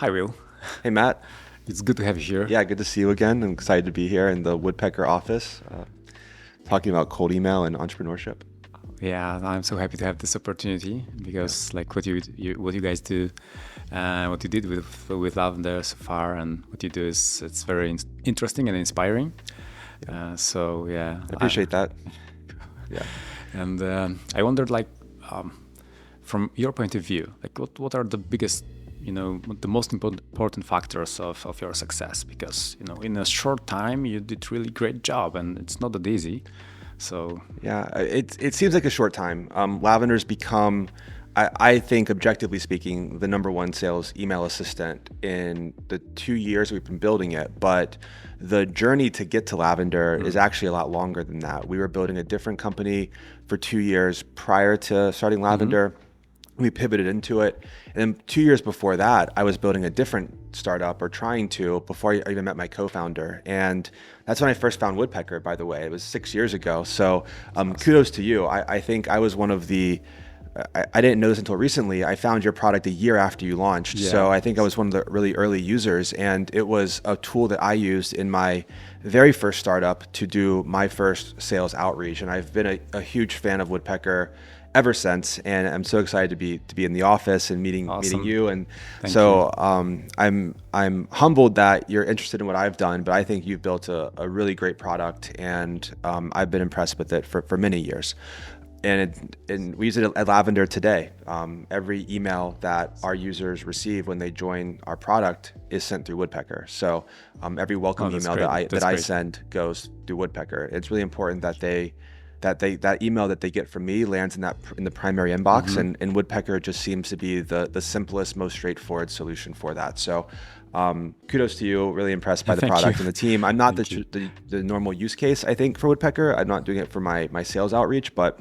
Hi, Will. Hey, Matt. It's good to have you here. Yeah, good to see you again. I'm excited to be here in the Woodpecker office, talking about cold email and entrepreneurship. Yeah, I'm so happy to have this opportunity because, like, what you guys do, what you did with Lavender so far, and what you do it's very interesting and inspiring. So yeah, I appreciate that. Yeah. And I wondered, like, from your point of view, like, what are the biggest, the most important factors of your success? Because in a short time you did really great job, and it's not that easy. So yeah, it seems like a short time. Lavender's become, I think, objectively speaking, the number one sales email assistant in the 2 years we've been building it. But the journey to get to Lavender is actually a lot longer than that. We were building a different company for 2 years prior to starting Lavender. We pivoted into it. And then 2 years before that, I was building a different startup, or trying to, before I even met my co-founder. And that's when I first found Woodpecker, by the way. It was 6 years ago. So kudos to you. I think I was one of the, I didn't know this until recently. I found your product a year after you launched. Yeah. So I think I was one of the really early users. And it was a tool that I used in my very first startup to do my first sales outreach. And I've been a huge fan of Woodpecker ever since, and I'm so excited to be in the office and meeting you. And Thank you. I'm humbled that you're interested in what I've done, but I think you've built a really great product, and I've been impressed with it for many years. And we use it at Lavender today. Every email that our users receive when they join our product is sent through Woodpecker. So every welcome email that I send goes through Woodpecker. It's really important that that email that they get from me lands in the primary inbox, and Woodpecker just seems to be the simplest, most straightforward solution for that. So kudos to you. Really impressed by the product and the team. I'm not the normal use case, I think, for Woodpecker. I'm not doing it for my sales outreach, but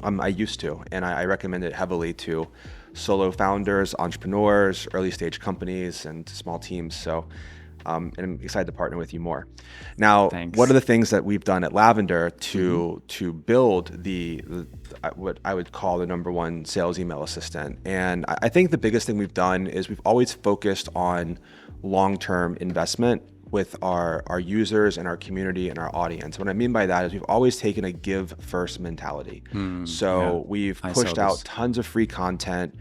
I used to, and I recommend it heavily to solo founders, entrepreneurs, early stage companies, and small teams. So and I'm excited to partner with you more. Now, Thanks. What are the things that we've done at Lavender to build the what I would call the number one sales email assistant? And I think the biggest thing we've done is we've always focused on long-term investment with our users and our community and our audience. What I mean by that is we've always taken a give first mentality. We've pushed out tons of free content.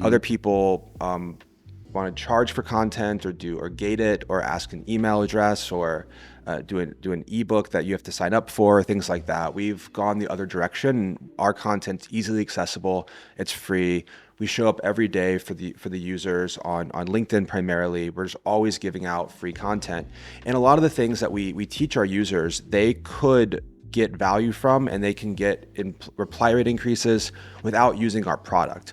Other people want to charge for content, or gate it, or ask an email address, or do an ebook that you have to sign up for, things like that. We've gone the other direction. Our content's easily accessible. It's free. We show up every day for the users on LinkedIn primarily. We're just always giving out free content. And a lot of the things that we teach our users, they could get value from, and they can get reply rate increases without using our product.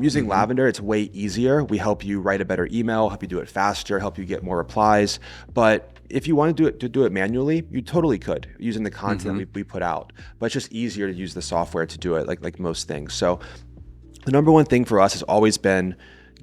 Using Lavender, it's way easier. We help you write a better email, help you do it faster, help you get more replies. But if you want to do it manually, you totally could, using the content we put out. But it's just easier to use the software to do it, like most things. So the number one thing for us has always been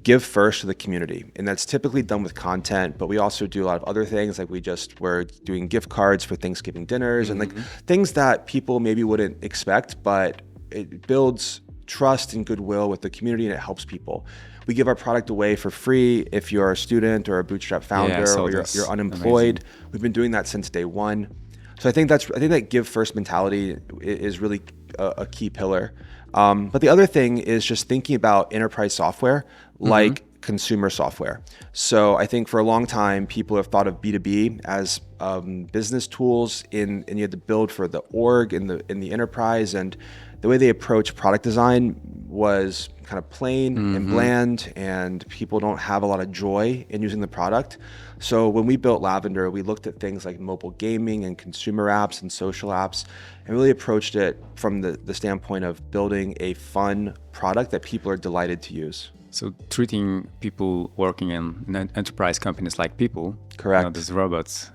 give first to the community. And that's typically done with content, but we also do a lot of other things. Like we're doing gift cards for Thanksgiving dinners and like things that people maybe wouldn't expect, but it builds trust and goodwill with the community, and it helps people. We give our product away for free if you're a student or a bootstrap founder, or you're unemployed. Amazing. We've been doing that since day one. So I think that give first mentality is really a key pillar. But the other thing is just thinking about enterprise software like consumer software. So I think for a long time, people have thought of B2B as business tools, and you had to build for the org in the enterprise. And the way they approach product design was kind of plain and bland, and people don't have a lot of joy in using the product. So when we built Lavender, we looked at things like mobile gaming and consumer apps and social apps, and really approached it from the standpoint of building a fun product that people are delighted to use. So treating people working in enterprise companies like people, correct? Not as robots.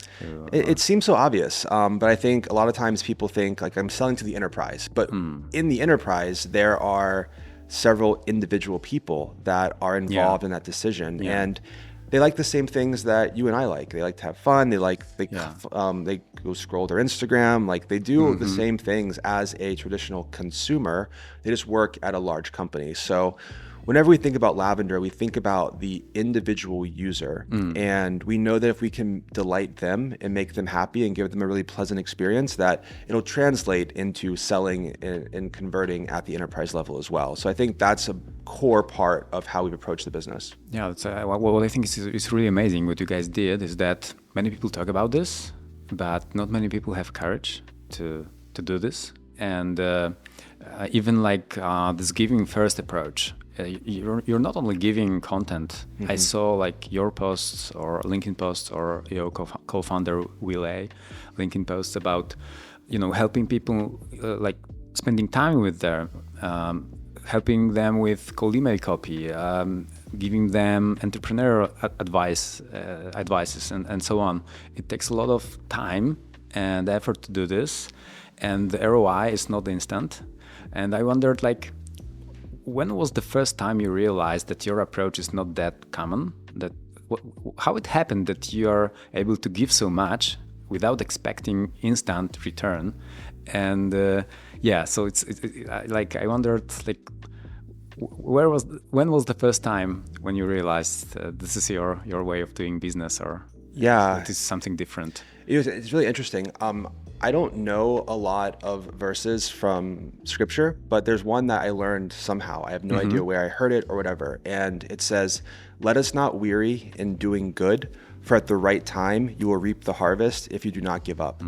It seems so obvious, but I think a lot of times people think like I'm selling to the enterprise, but in the enterprise there are several individual people that are involved in that decision, and they like the same things that you and I like. They like to have fun. They go scroll their Instagram. Like they do the same things as a traditional consumer. They just work at a large company. So whenever we think about Lavender, we think about the individual user. And we know that if we can delight them and make them happy and give them a really pleasant experience, that it'll translate into selling and converting at the enterprise level as well. So I think that's a core part of how we've approached the business. Yeah, that's, what I think is really amazing what you guys did is that many people talk about this, but not many people have courage to do this. And even like this giving first approach, you're not only giving content. I saw like your posts or LinkedIn posts or your co-founder Will A LinkedIn posts about, helping people like spending time with them, helping them with cold email copy, giving them entrepreneurial advices and so on. It takes a lot of time and effort to do this, and the ROI is not instant. And I wondered, like, when was the first time you realized that your approach is not that common? How it happened that you are able to give so much without expecting instant return? And so it's like I wondered, like, when was the first time when you realized this is your way of doing business, or it is something different? It's really interesting. I don't know a lot of verses from scripture, but there's one that I learned somehow. I have no idea where I heard it or whatever. And it says, "Let us not weary in doing good, for at the right time you will reap the harvest if you do not give up."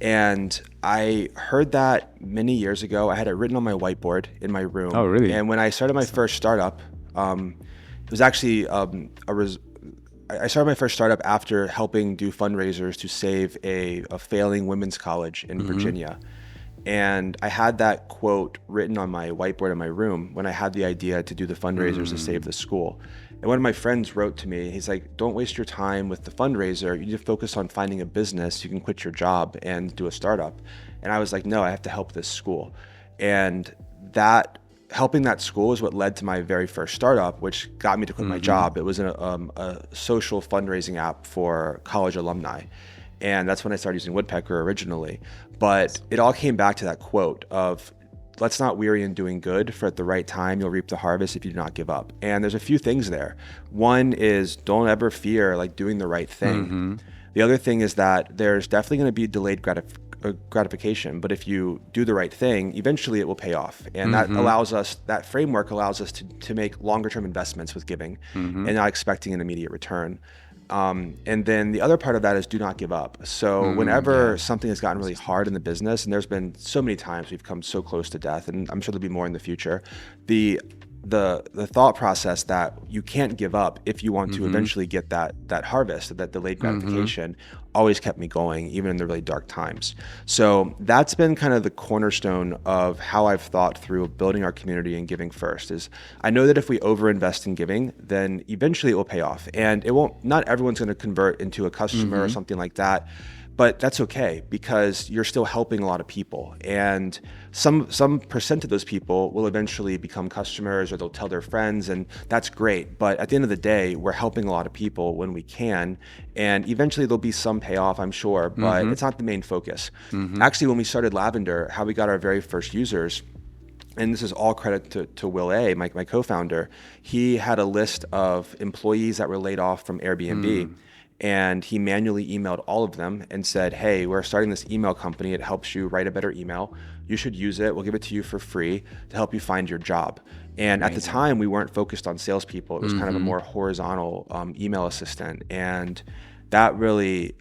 And I heard that many years ago. I had it written on my whiteboard in my room. Oh, really? And when I started my first startup, it was actually I started my first startup after helping do fundraisers to save a failing women's college in Virginia. And I had that quote written on my whiteboard in my room when I had the idea to do the fundraisers to save the school. And one of my friends wrote to me, he's like, "Don't waste your time with the fundraiser. You need to focus on finding a business. You can quit your job and do a startup." And I was like, "No, I have to help this school." And helping that school is what led to my very first startup, which got me to quit my job. It was a social fundraising app for college alumni. And that's when I started using Woodpecker originally. But it all came back to that quote of, "Let's not weary in doing good, for at the right time you'll reap the harvest if you do not give up." And there's a few things there. One is, don't ever fear like doing the right thing. The other thing is that there's definitely going to be delayed gratification, but if you do the right thing, eventually it will pay off. And that framework allows us to make longer term investments with giving and not expecting an immediate return. And then the other part of that is do not give up. So whenever something has gotten really hard in the business, and there's been so many times we've come so close to death, and I'm sure there'll be more in the future, the thought process that you can't give up if you want to eventually get that harvest, that delayed gratification, always kept me going, even in the really dark times. So that's been kind of the cornerstone of how I've thought through building our community and giving first. Is I know that if we overinvest in giving, then eventually it will pay off, and not everyone's going to convert into a customer or something like that. But that's okay, because you're still helping a lot of people, and some percent of those people will eventually become customers, or they'll tell their friends, and that's great. But at the end of the day, we're helping a lot of people when we can, and eventually there'll be some payoff, I'm sure, but it's not the main focus. Actually, when we started Lavender, how we got our very first users, and this is all credit to Will A, my co-founder, he had a list of employees that were laid off from Airbnb. And he manually emailed all of them and said, "Hey, we're starting this email company. It helps you write a better email. You should use it. We'll give it to you for free to help you find your job." And at the time, we weren't focused on salespeople. It was kind of a more horizontal email assistant. And that really,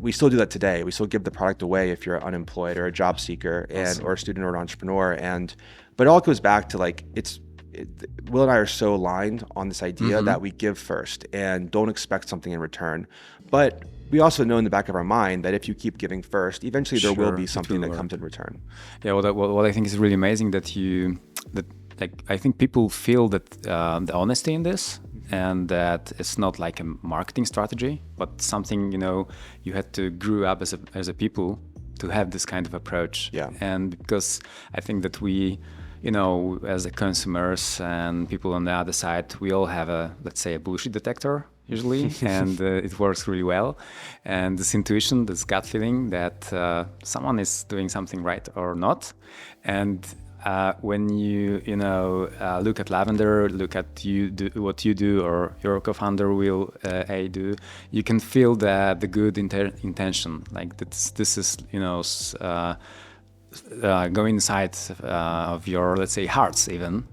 we still do that today. We still give the product away if you're unemployed or a job seeker or a student or an entrepreneur. But it all goes back to like, Will and I are so aligned on this idea that we give first and don't expect something in return. But we also know in the back of our mind that if you keep giving first, eventually there will be something that comes in return. Yeah, what I think is really amazing that I think people feel that the honesty in this, and that it's not like a marketing strategy, but something you had to grow up as a people to have this kind of approach. Yeah. And because I think that we, as the consumers and people on the other side, we all have let's say a bullshit detector usually, and it works really well. And this intuition, this gut feeling that someone is doing something right or not. And when look at Lavender, look at what you do, or your co-founder will A do, you can feel the good intention. Like this is go inside of your, let's say, hearts, even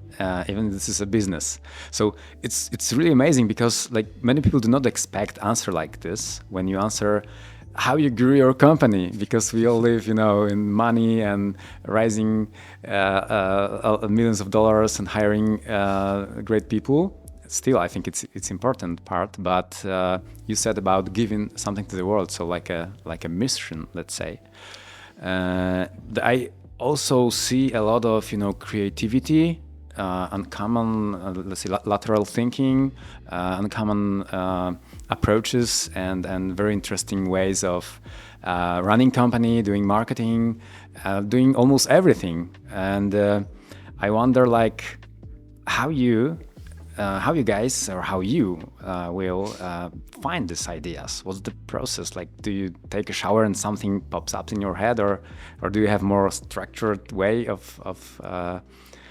this is a business. So it's really amazing, because like many people do not expect answer like this when you answer how you grew your company, because we all live in money and raising millions of dollars and hiring great people. Still, I think it's important part, but you said about giving something to the world, so like a mission, let's say. I also see a lot of creativity, uncommon, let's say, lateral thinking, uncommon approaches, and very interesting ways of running company, doing marketing, doing almost everything. And I wonder, like, how you guys, or how you will find these ideas. What's the process? Like, do you take a shower and something pops up in your head, or do you have more structured way of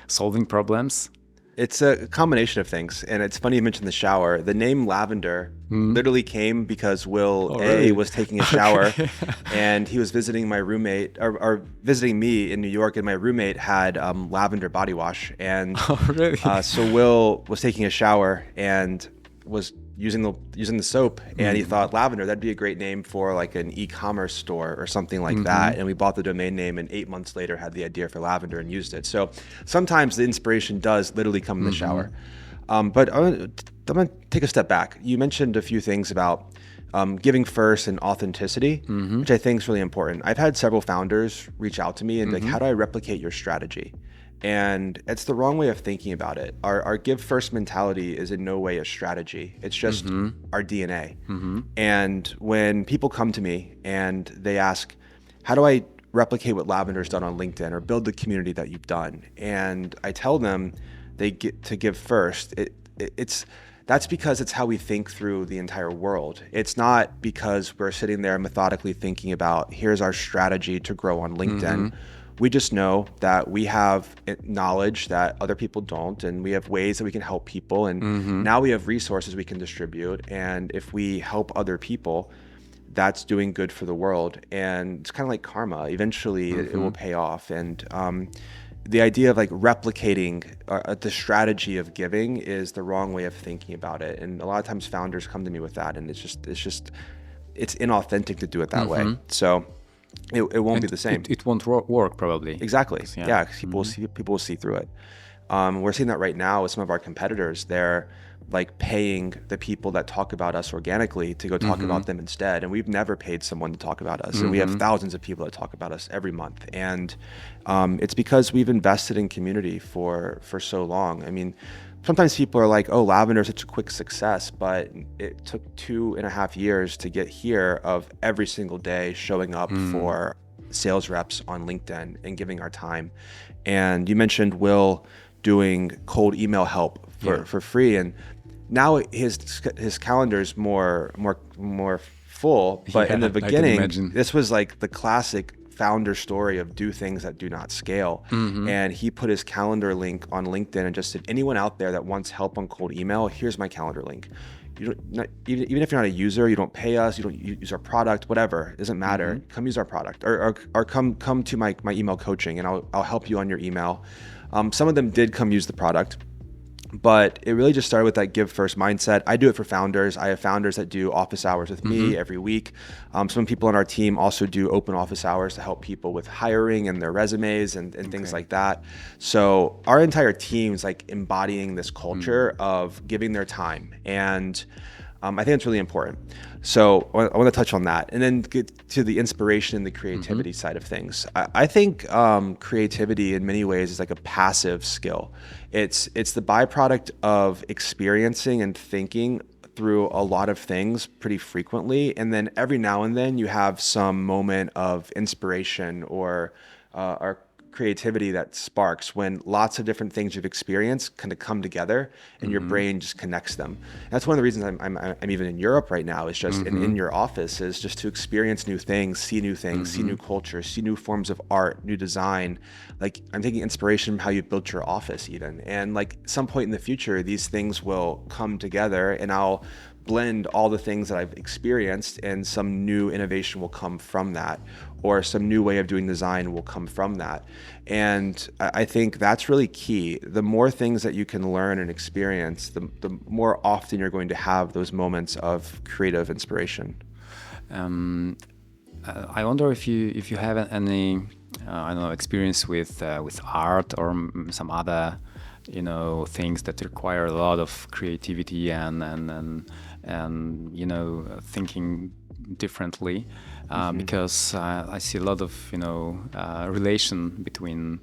solving problems? It's a combination of things. And it's funny you mentioned the shower. The name Lavender literally came because Will really? was taking a shower and he was visiting my roommate, or visiting me in New York, and my roommate had lavender body wash. And really? So Will was taking a shower and was using the soap, and he thought Lavender, that'd be a great name for like an e-commerce store or something like that. And we bought the domain name, and 8 months later had the idea for Lavender and used it. So sometimes the inspiration does literally come in the shower. But I'm gonna take a step back. You mentioned a few things about giving first and authenticity, which I think is really important. I've had several founders reach out to me and be like, how do I replicate your strategy? And it's the wrong way of thinking about it. Our give first mentality is in no way a strategy. It's just our DNA. And when people come to me and they ask, how do I replicate what Lavender's done on LinkedIn, or build the community that you've done? And I tell them they get to give first. That's because it's how we think through the entire world. It's not because we're sitting there methodically thinking about, here's our strategy to grow on LinkedIn. We just know that we have knowledge that other people don't, and we have ways that we can help people. And now we have resources we can distribute. And if we help other people, that's doing good for the world. And it's kind of like karma. Eventually it will pay off. And the idea of like replicating the strategy of giving is the wrong way of thinking about it. And a lot of times founders come to me with that, and it's inauthentic to do it that way. So it won't be the same. It won't work probably. Exactly. Yeah, because people will see through it. We're seeing that right now with some of our competitors. They're like paying the people that talk about us organically to go talk about them instead. And we've never paid someone to talk about us. And we have thousands of people that talk about us every month. And it's because we've invested in community for so long. I mean, sometimes people are like, oh, Lavender is such a quick success, but it took 2.5 years to get here, of every single day showing up for sales reps on LinkedIn and giving our time. And you mentioned Will doing cold email help for free. And now his calendar is more full, but in the beginning, this was like the classic founder story of do things that do not scale. And he put his calendar link on LinkedIn and just said, anyone out there that wants help on cold email, here's my calendar link. Even if you're not a user, you don't pay us, you don't use our product, whatever, it doesn't matter. Come use our product, or come to my email coaching, and I'll help you on your email. Some of them did come use the product, but it really just started with that give first mindset. I do it for founders. I have founders that do office hours with me every week. Some people on our team also do open office hours to help people with hiring and their resumes and things like that. So our entire team is like embodying this culture of giving their time. And I think it's really important. So I want to touch on that, and then get to the inspiration and the creativity side of things. I think creativity in many ways is like a passive skill. It's the byproduct of experiencing and thinking through a lot of things pretty frequently, and then every now and then you have some moment of inspiration or creativity that sparks when lots of different things you've experienced kind of come together and your brain just connects them. And that's one of the reasons I'm even in Europe right now, is just in your office, is just to experience new things, see new things, see new cultures, see new forms of art, new design. Like, I'm taking inspiration from how you built your office even. And like some point in the future, these things will come together and I'll blend all the things that I've experienced and some new innovation will come from that, or some new way of doing design will come from that. And I think that's really key. The more things that you can learn and experience, the more often you're going to have those moments of creative inspiration. I wonder if you have any I don't know, experience with art or some other things that require a lot of creativity and thinking differently, because I see a lot of relation between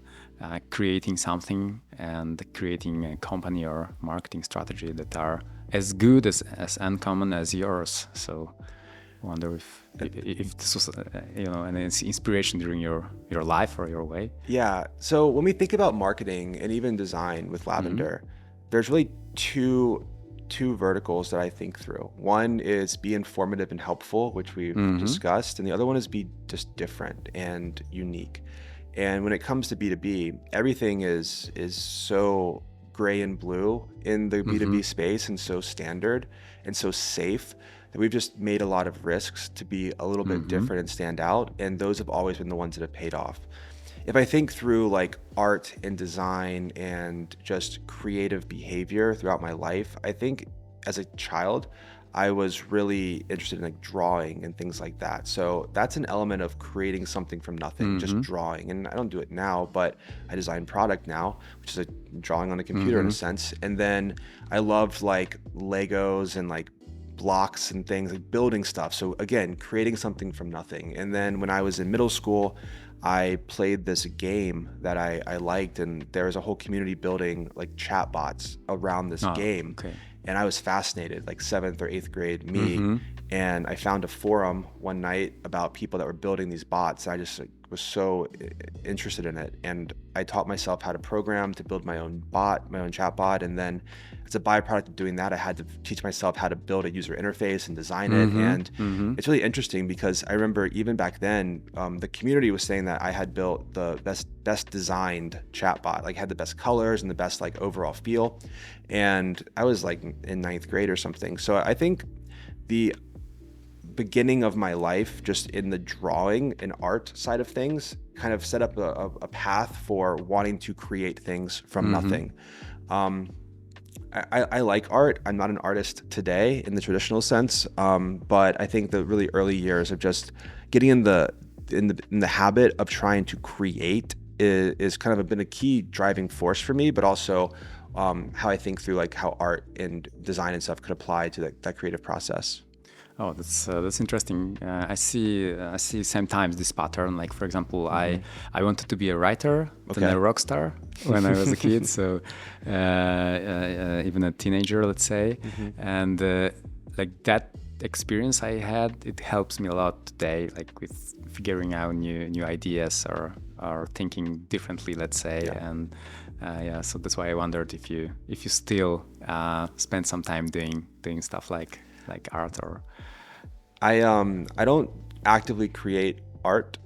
creating something and creating a company or marketing strategy that are as good as uncommon as yours. So I wonder if this was an inspiration during your life or your way. Yeah. So when we think about marketing and even design with Lavender, there's really two verticals that I think through. One is be informative and helpful, which we've discussed, and the other one is be just different and unique. And when it comes to B2B, everything is so gray and blue in the B2B space, and so standard and so safe that we've just made a lot of risks to be a little bit different and stand out. And those have always been the ones that have paid off. If I think through like art and design and just creative behavior throughout my life, I think as a child, I was really interested in like drawing and things like that. So that's an element of creating something from nothing, just drawing. And I don't do it now, but I design product now, which is a drawing on a computer in a sense. And then I loved like Legos and like blocks and things, like building stuff. So again, creating something from nothing. And then when I was in middle school, I played this game that I liked, and there was a whole community building like chatbots around this game. Okay. And I was fascinated, like 7th or 8th grade me. And I found a forum one night about people that were building these bots. I just was so interested in it. And I taught myself how to program to build my own bot, my own chat bot. And then as a byproduct of doing that, I had to teach myself how to build a user interface and design it. And it's really interesting because I remember even back then, the community was saying that I had built the best designed chatbot, like had the best colors and the best like overall feel. And I was like in 9th grade or something. So I think the beginning of my life just in the drawing and art side of things kind of set up a path for wanting to create things from nothing. I like art. I'm not an artist today in the traditional sense, but I think the really early years of just getting in the habit of trying to create is kind of been a key driving force for me, but also how I think through like how art and design and stuff could apply to that creative process. Oh, that's interesting. I see sometimes this pattern. Like for example, I wanted to be a writer, then a rock star when I was a kid. So even a teenager, let's say, and like that experience I had, it helps me a lot today, like with figuring out new ideas or thinking differently, let's say. And so that's why I wondered if you still spend some time doing stuff like art or. I don't actively create art,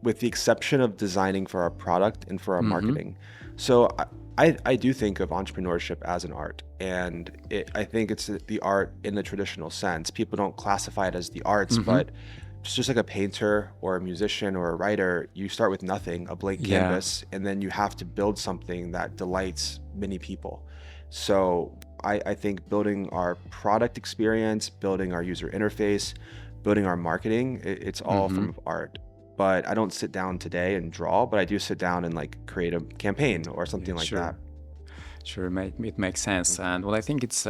with the exception of designing for our product and for our marketing. So I do think of entrepreneurship as an art, and I think it's the art in the traditional sense. People don't classify it as the arts, but it's just like a painter or a musician or a writer. You start with nothing, a blank canvas, and then you have to build something that delights many people. So I think building our product experience, building our user interface, building our marketing, it's all from art. But I don't sit down today and draw, but I do sit down and like create a campaign or something like that. Sure, it makes sense. And well, I think it's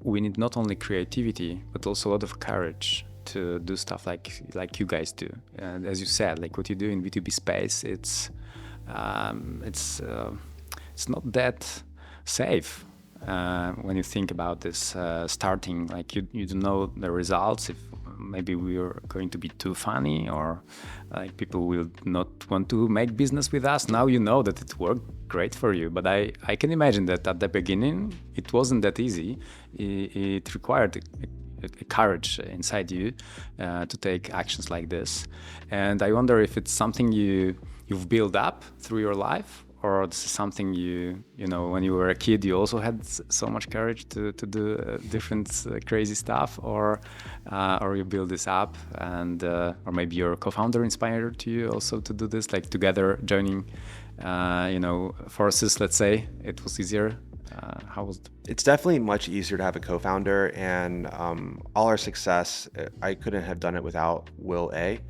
we need not only creativity, but also a lot of courage to do stuff like you guys do. And as you said, like what you do in B2B space, it's not that safe. When you think about this starting, like you don't know the results if maybe we are going to be too funny, or like people will not want to make business with us. Now you know that it worked great for you, but I can imagine that at the beginning it wasn't that easy. It required a courage inside you to take actions like this. And I wonder if it's something you've built up through your life, or this is something you know, when you were a kid you also had so much courage to do different crazy stuff, or you build this up, and or maybe your co-founder inspired you also to do this, like together joining forces, let's say. It was easier. How was it? It's definitely much easier to have a co-founder, and all our success, I couldn't have done it without Will A.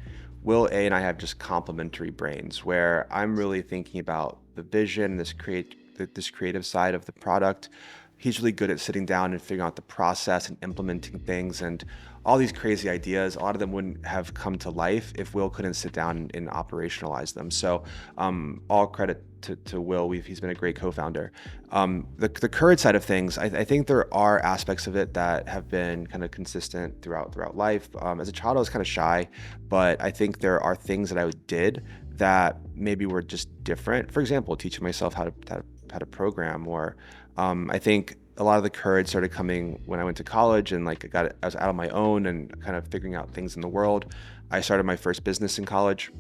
Will A and I have just complementary brains, where I'm really thinking about the vision, this creative side of the product. He's really good at sitting down and figuring out the process and implementing things, and all these crazy ideas, a lot of them wouldn't have come to life if Will couldn't sit down and operationalize them. So all credit to Will. He's been a great co-founder. The courage side of things, I think there are aspects of it that have been kind of consistent throughout life. As a child, I was kind of shy, but I think there are things that I did that maybe were just different. For example, teaching myself how to program, or I think a lot of the courage started coming when I went to college, and like I was out on my own and kind of figuring out things in the world. I started my first business in college,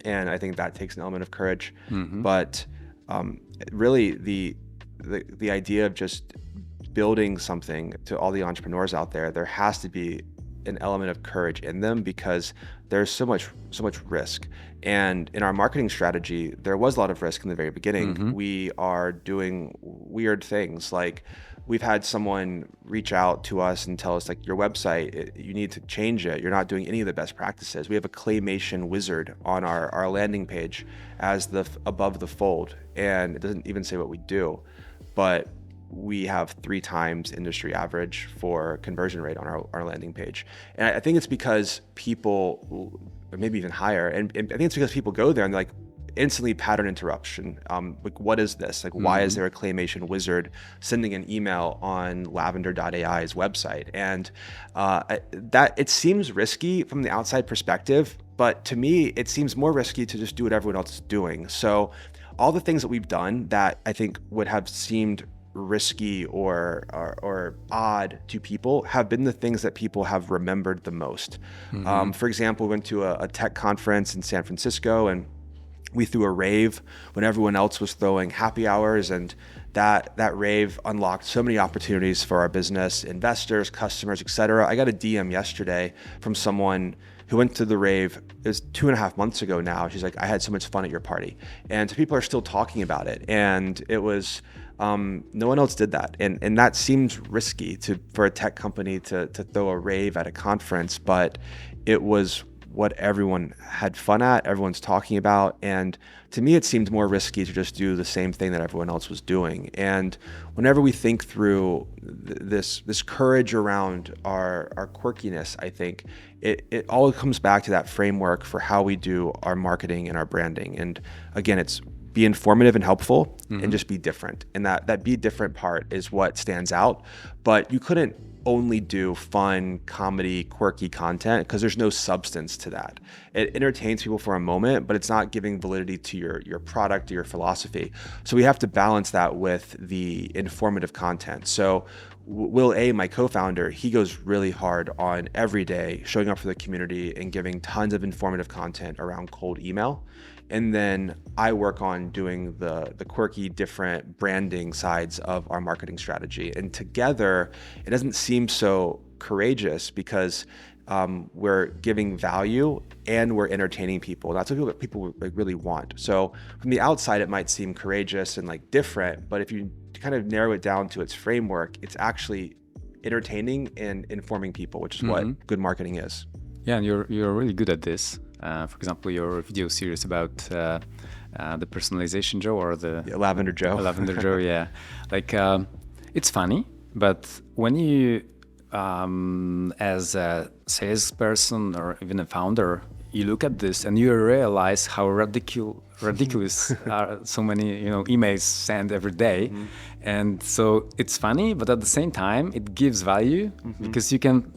and I think that takes an element of courage. Mm-hmm. But really, the idea of just building something, to all the entrepreneurs out there has to be an element of courage in them, because there's so much risk. And in our marketing strategy, there was a lot of risk in the very beginning. Mm-hmm. We are doing weird things, like we've had someone reach out to us and tell us, like, your website, you need to change it. You're not doing any of the best practices. We have a claymation wizard on our landing page as the above the fold, and it doesn't even say what we do, but we have 3 times industry average for conversion rate on our landing page. And I think it's because people, or maybe even higher, and I think it's because people go there and they're like, instantly pattern interruption. Like, what is this? Like, why is there a claymation wizard sending an email on lavender.ai's website? And that it seems risky from the outside perspective, but to me, it seems more risky to just do what everyone else is doing. So all the things that we've done that I think would have seemed risky or odd to people have been the things that people have remembered the most. Mm-hmm. For example, we went to a tech conference in San Francisco, and we threw a rave when everyone else was throwing happy hours, and that rave unlocked so many opportunities for our business, investors, customers, etc. I got a DM yesterday from someone who went to the rave. It was 2.5 months ago now. She's like, I had so much fun at your party. And people are still talking about it. And it was, no one else did that. And that seems risky for a tech company to throw a rave at a conference, but it was what everyone had fun at, everyone's talking about. And to me, it seemed more risky to just do the same thing that everyone else was doing. And whenever we think through this courage around our quirkiness, I think it all comes back to that framework for how we do our marketing and our branding. And again, it's be informative and helpful, mm-hmm. and just be different. And that be different part is what stands out. But you couldn't only do fun, comedy, quirky content, because there's no substance to that. It entertains people for a moment, but it's not giving validity to your product or your philosophy. So we have to balance that with the informative content. So Will A, my co-founder, he goes really hard on every day showing up for the community and giving tons of informative content around cold email. And then I work on doing the quirky, different branding sides of our marketing strategy. And together, it doesn't seem so courageous, because we're giving value and we're entertaining people. That's what people like really want. So from the outside, it might seem courageous and like different, but if you kind of narrow it down to its framework, it's actually entertaining and informing people, which is mm-hmm. what good marketing is. Yeah, and you're really good at this. For example, your video series about the personalization Joe, or the Lavender Joe. Lavender Joe, yeah. Like, it's funny, but when you, as a salesperson or even a founder, you look at this and you realize how ridiculous are so many emails sent every day. Mm-hmm. And so it's funny, but at the same time, it gives value, mm-hmm. because you can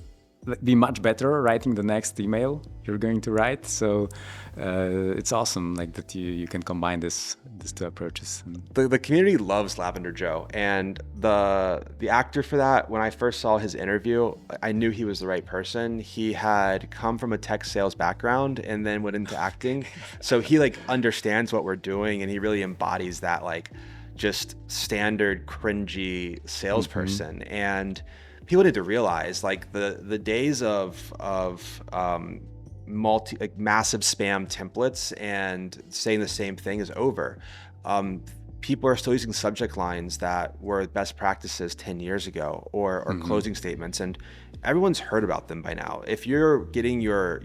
be much better writing the next email you're going to write. So it's awesome, like that you can combine these two approaches. The community loves Lavender Joe, and the actor for that, when I first saw his interview, I knew he was the right person. He had come from a tech sales background and then went into acting, so he like understands what we're doing, and he really embodies that like just standard cringy salesperson. And people need to realize like the days of massive spam templates and saying the same thing is over. People are still using subject lines that were best practices 10 years ago, or closing statements, and everyone's heard about them by now. If you're getting your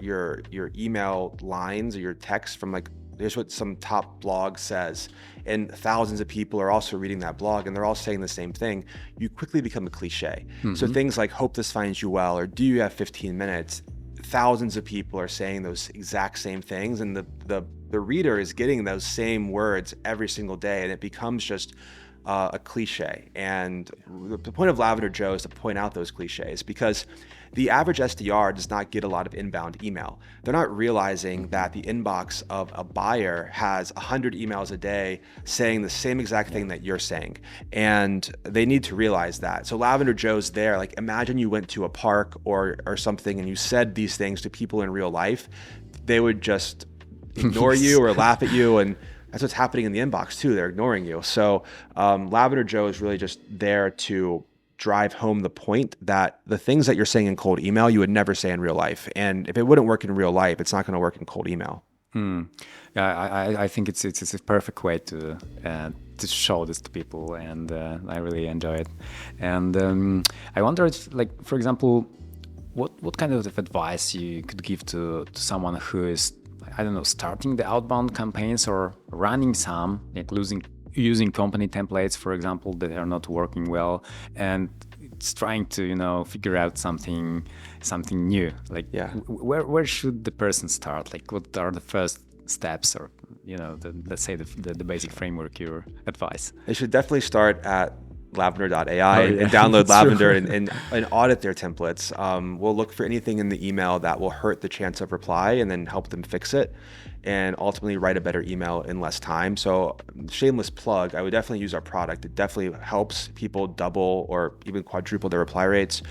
email lines or your text from like, here's what some top blog says, and thousands of people are also reading that blog and they're all saying the same thing, you quickly become a cliche. So things like, hope this finds you well, or do you have 15 minutes? Thousands of people are saying those exact same things, and the reader is getting those same words every single day, and it becomes just a cliche. And the point of Lavender Joe is to point out those cliches, because the average SDR does not get a lot of inbound email. They're not realizing that the inbox of a buyer has 100 emails a day saying the same exact thing that you're saying. And they need to realize that. So Lavender Joe's there. Like, imagine you went to a park or something and you said these things to people in real life. They would just ignore you or laugh at you, and that's what's happening in the inbox too. They're ignoring you. So Lavender Joe is really just there to drive home the point that the things that you're saying in cold email, you would never say in real life. And if it wouldn't work in real life, it's not going to work in cold email. Yeah, I think it's a perfect way to show this to people, and I really enjoy it. And I wonder, like, for example, what kind of advice you could give to someone who is, I don't know, starting the outbound campaigns or running some, like using company templates, for example, that are not working well, and it's trying to, figure out something new. Like, where should the person start? Like, what are the first steps, or, let's say the basic framework, your advice? They should definitely start at lavender.ai and download Lavender and audit their templates. We'll look for anything in the email that will hurt the chance of reply, and then help them fix it, and ultimately write a better email in less time. So, shameless plug, I would definitely use our product. It definitely helps people double or even quadruple their reply rates.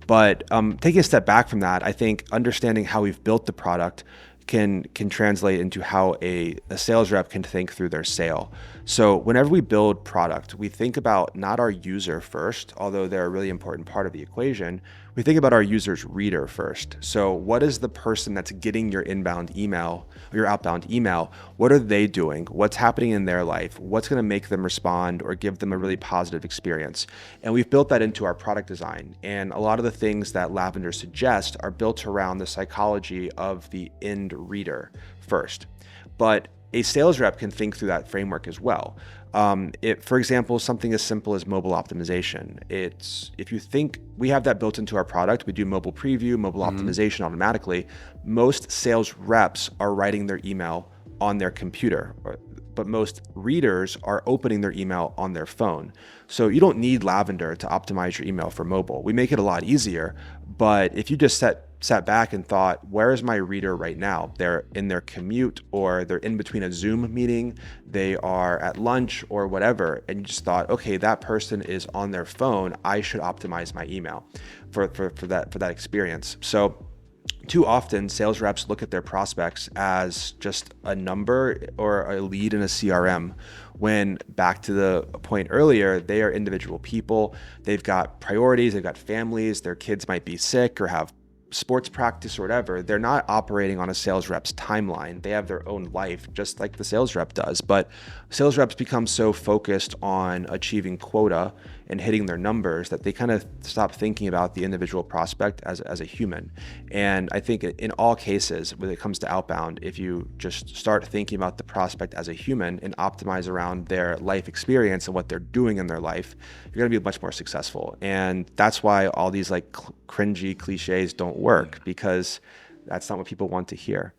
But taking a step back from that, I think understanding how we've built the product can translate into how a sales rep can think through their sale. So whenever we build product, we think about not our user first, although they're a really important part of the equation. We think about our user's reader first. So what is the person that's getting your inbound email or your outbound email? What are they doing? What's happening in their life? What's going to make them respond or give them a really positive experience? And we've built that into our product design. And a lot of the things that Lavender suggests are built around the psychology of the end reader first. But a sales rep can think through that framework as well. For example, something as simple as mobile optimization. If you think we have that built into our product, we do mobile preview, mobile optimization automatically. Most sales reps are writing their email on their computer, but most readers are opening their email on their phone. So you don't need Lavender to optimize your email for mobile. We make it a lot easier, but if you just sat back and thought, where is my reader right now? They're in their commute, or they're in between a Zoom meeting, they are at lunch or whatever, and you just thought, okay, that person is on their phone, I should optimize my email for that experience. So too often, sales reps look at their prospects as just a number or a lead in a CRM, when, back to the point earlier, they are individual people. They've got priorities, they've got families, their kids might be sick or have sports practice or whatever. They're not operating on a sales rep's timeline. They have their own life, just like the sales rep does. But sales reps become so focused on achieving quota and hitting their numbers that they kind of stop thinking about the individual prospect as a human. And I think in all cases, when it comes to outbound, if you just start thinking about the prospect as a human and optimize around their life experience and what they're doing in their life, you're going to be much more successful. And that's why all these like cringy cliches don't work, because that's not what people want to hear.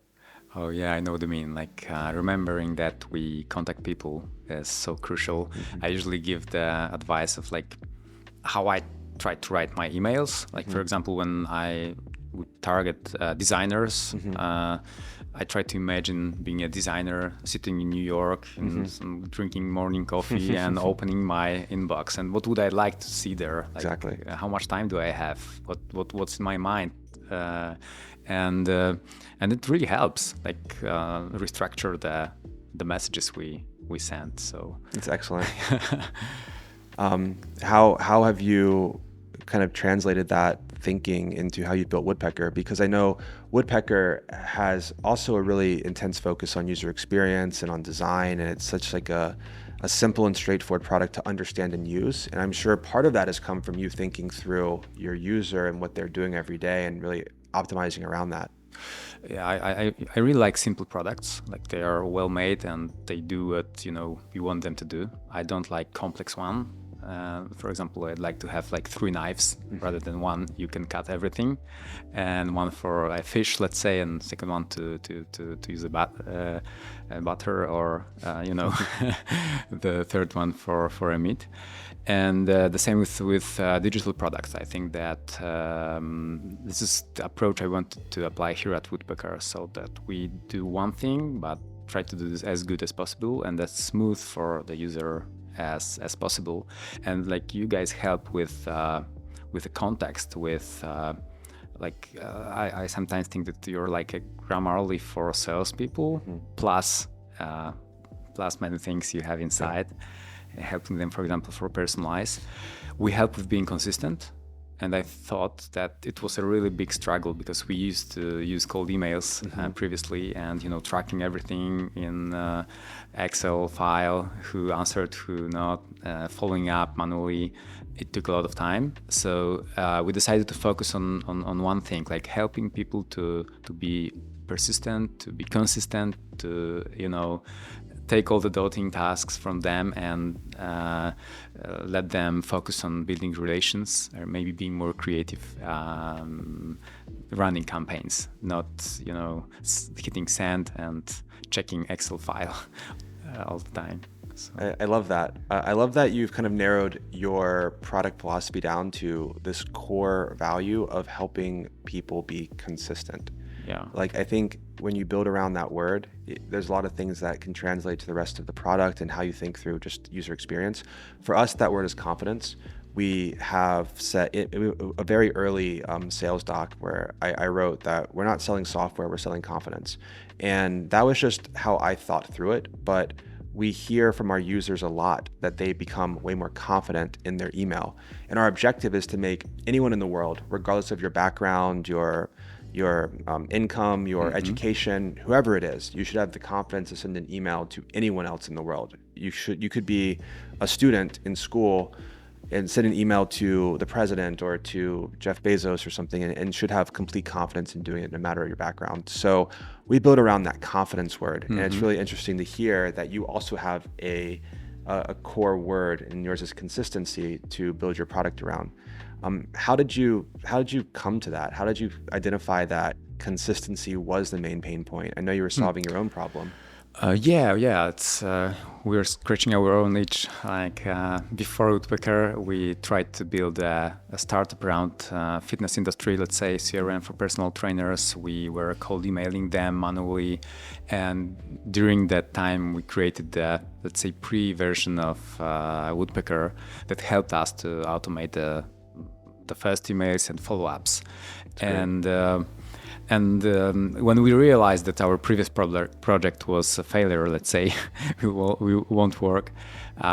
Oh yeah, I know what you mean. Like remembering that we contact people is so crucial. I usually give the advice of like how I try to write my emails. Like for example, when I would target designers. I try to imagine being a designer sitting in New York and drinking morning coffee and opening my inbox. And what would I like to see there? Like, Exactly. How much time do I have? What's in my mind? And it really helps, like restructure the messages we send. So it's excellent. How have you kind of translated that thinking into how you built Woodpecker? Because I know Woodpecker has also a really intense focus on user experience and on design, and it's such like a simple and straightforward product to understand and use. And I'm sure part of that has come from you thinking through your user and what they're doing every day and really optimizing around that. Yeah, I really like simple products. Like they are well made and they do what you want them to do. I don't like complex one. For example, I'd like to have like 3 knives rather than one. You can cut everything, and one for a fish, let's say, and second one to use a butter, or the third one for a meat. And the same with digital products. I think that this is the approach I wanted to apply here at Woodpecker, so that we do one thing, but try to do this as good as possible and as smooth for the user as possible. And like you guys help with the context, with I sometimes think that you're like a Grammarly for salespeople, plus many things you have inside, helping them, for example, for personalize. We help with being consistent. And I thought that it was a really big struggle because we used to use cold emails previously, and tracking everything in Excel file, who answered, who not, following up manually. It took a lot of time. So we decided to focus on one thing, like helping people to be persistent, to be consistent, to take all the daunting tasks from them and let them focus on building relations, or maybe being more creative, running campaigns, not hitting send and checking Excel file all the time. So. I love that. I love that you've kind of narrowed your product philosophy down to this core value of helping people be consistent. Yeah. Like, I think when you build around that word, there's a lot of things that can translate to the rest of the product and how you think through just user experience. For us, that word is confidence. We have set a very early sales doc where I wrote that we're not selling software, we're selling confidence. And that was just how I thought through it. But we hear from our users a lot that they become way more confident in their email. And our objective is to make anyone in the world, regardless of your background, your income, your education, whoever it is, you should have the confidence to send an email to anyone else in the world. You could be a student in school and send an email to the president or to Jeff Bezos or something, and should have complete confidence in doing it no matter your background. So we build around that confidence word. And it's really interesting to hear that you also have a core word, and yours is consistency, to build your product around. How did you come to that? How did you identify that consistency was the main pain point? I know you were solving your own problem. It's we're scratching our own itch. Like before Woodpecker, we tried to build a startup around fitness industry, let's say CRM for personal trainers. We were cold emailing them manually, and during that time we created the, let's say, pre-version of Woodpecker that helped us to automate the first emails and follow-ups. And when we realized that our previous project was a failure, let's say, we won't work,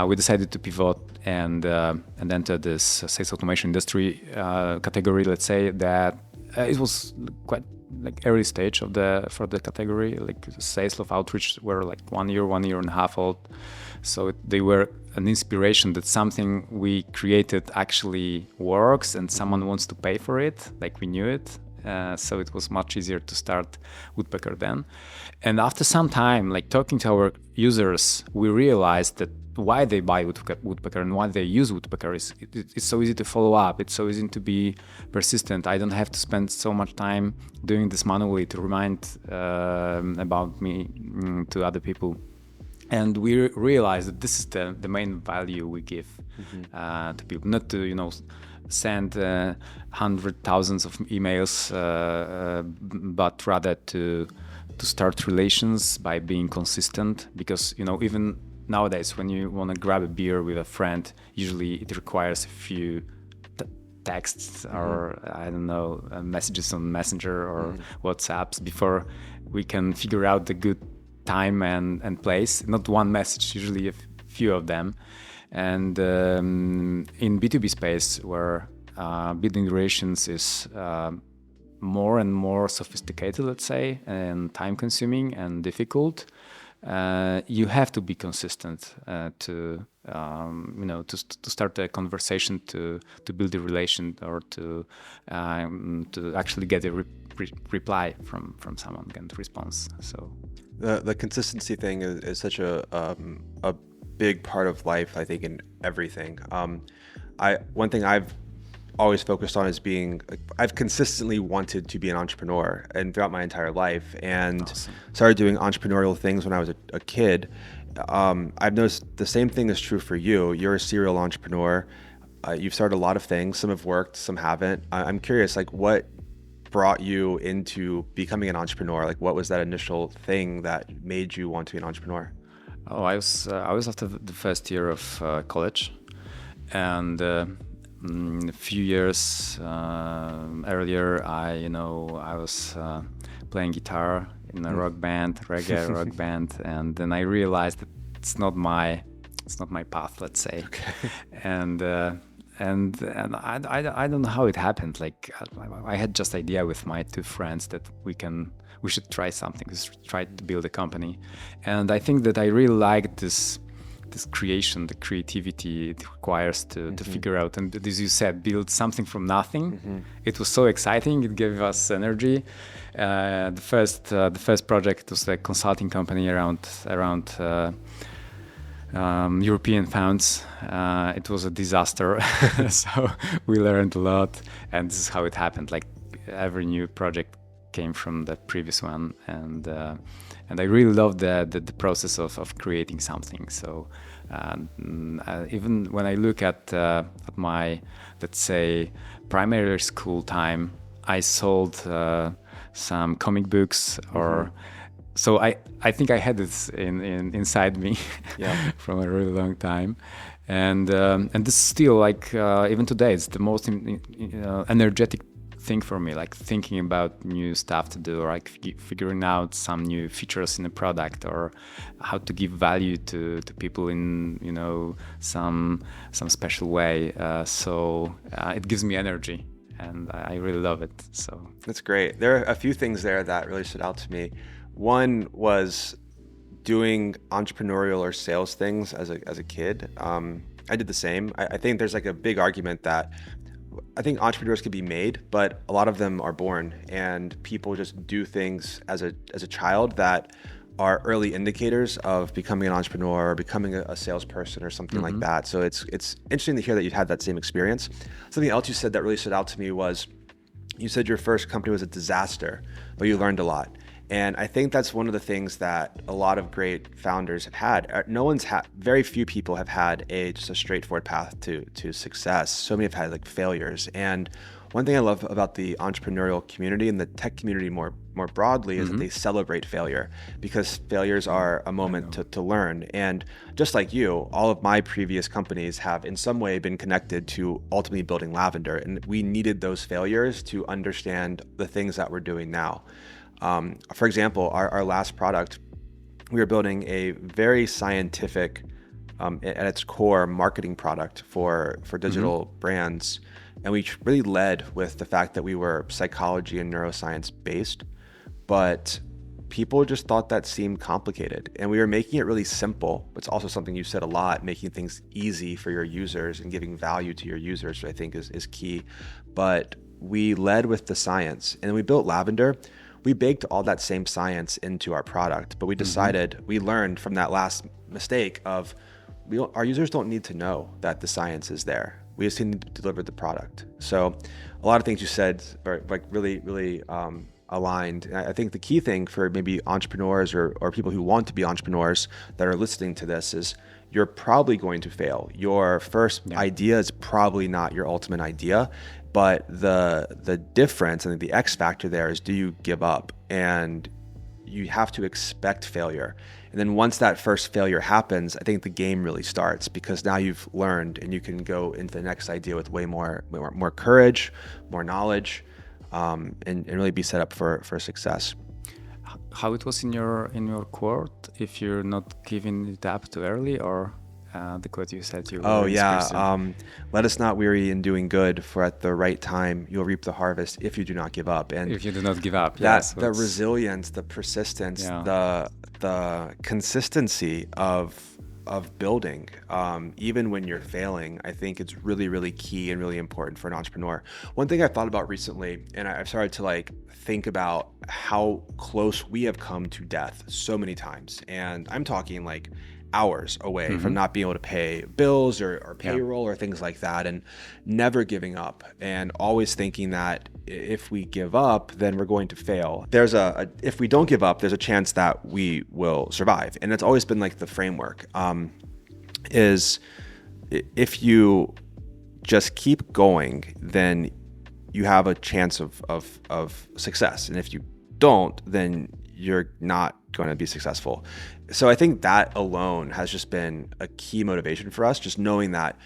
we decided to pivot and enter this sales automation industry category. Let's say that it was quite like early stage for the category. Like sales of outreach were like 1 year and a half old, so they were an inspiration that something we created actually works and someone wants to pay for it. Like we knew it. So it was much easier to start Woodpecker then. And after some time, like talking to our users, we realized that why they buy Woodpecker and why they use Woodpecker is it's so easy to follow up. It's so easy to be persistent. I don't have to spend so much time doing this manually to remind about me to other people. And we realized that this is the main value we give to people, not to send hundred thousands of emails, but rather to start relations by being consistent. Because even nowadays, when you want to grab a beer with a friend, usually it requires a few texts or I don't know, messages on Messenger or WhatsApps before we can figure out the good time and place. Not one message, usually a few of them. And in B2B space, where building relations is more and more sophisticated, let's say, and time-consuming and difficult, you have to be consistent to start a conversation, to build a relation, or to actually get a reply from someone, get a response. So the consistency thing is such a big part of life, I think, in everything. One thing I've always focused on is I've consistently wanted to be an entrepreneur and throughout my entire life, and Awesome. started doing entrepreneurial things when I was a kid. I've noticed the same thing is true for you. You're a serial entrepreneur. You've started a lot of things. Some have worked, some haven't. I'm curious, like, what brought you into becoming an entrepreneur? Like, what was that initial thing that made you want to be an entrepreneur? Oh, I was after the first year of college, and a few years earlier, I was playing guitar in a rock band, reggae rock band, and then I realized that it's not my path, let's say. Okay. And I don't know how it happened. Like I had just idea with my two friends that we should try something. We should try to build a company, and I think that I really liked this creation, the creativity it requires to figure out, and as you said, build something from nothing. It was so exciting. It gave us energy. The first project was a consulting company around European funds. It was a disaster. So we learned a lot, and this is how it happened. Like every new project came from the previous one, and I really loved the process of creating something. So even when I look at my, let's say, primary school time, I sold some comic books, or so I think I had this inside me from a really long time, and this is still like even today it's the most energetic thing for me, like thinking about new stuff to do, or like figuring out some new features in a product, or how to give value to people in some special way. So it gives me energy, and I really love it. So That's great. There are a few things there that really stood out to me. One was doing entrepreneurial or sales things as a kid. I did the same. I think there's like a big argument that I think entrepreneurs can be made, but a lot of them are born, and people just do things as a child that are early indicators of becoming an entrepreneur or becoming a salesperson or something like that. So it's interesting to hear that you had that same experience. Something else you said that really stood out to me was you said your first company was a disaster, but you learned a lot. And I think that's one of the things that a lot of great founders have had. Very few people have had just a straightforward path to success. So many have had like failures. And one thing I love about the entrepreneurial community and the tech community more broadly is that they celebrate failure, because failures are a moment to learn. And just like you, all of my previous companies have in some way been connected to ultimately building Lavender. And we needed those failures to understand the things that we're doing now. For example, our last product, we were building a very scientific, at its core, marketing product for digital brands. And we really led with the fact that we were psychology and neuroscience based, but people just thought that seemed complicated. And we were making it really simple. It's also something you said a lot, making things easy for your users and giving value to your users, which I think is key. But we led with the science, and then we built Lavender. We baked all that same science into our product, but we decided, we learned from that last mistake of our users don't need to know that the science is there. We just need to deliver the product. So a lot of things you said are like really, really aligned. And I think the key thing for maybe entrepreneurs or people who want to be entrepreneurs that are listening to this is you're probably going to fail. Your first idea is probably not your ultimate idea, but the difference and the X factor there is, do you give up? And you have to expect failure. And then once that first failure happens, I think the game really starts, because now you've learned and you can go into the next idea with way more courage, more knowledge, and really be set up for success. How it was in your quote, if you're not giving it up too early, or the quote you said you were let us not weary in doing good, for at the right time you'll reap the harvest if you do not give up. And if you do not give up, the resilience, the persistence, the consistency of building, even when you're failing, I think it's really, really key and really important for an entrepreneur. One thing I've thought about recently, and I've started to like think about how close we have come to death so many times. And I'm talking like hours away from not being able to pay bills or payroll or things like that, and never giving up, and always thinking that if we give up, then we're going to fail. There's if we don't give up, there's a chance that we will survive. And it's always been like the framework, is if you just keep going, then you have a chance of success. And if you don't, then you're not going to be successful. So I think that alone has just been a key motivation for us, just knowing that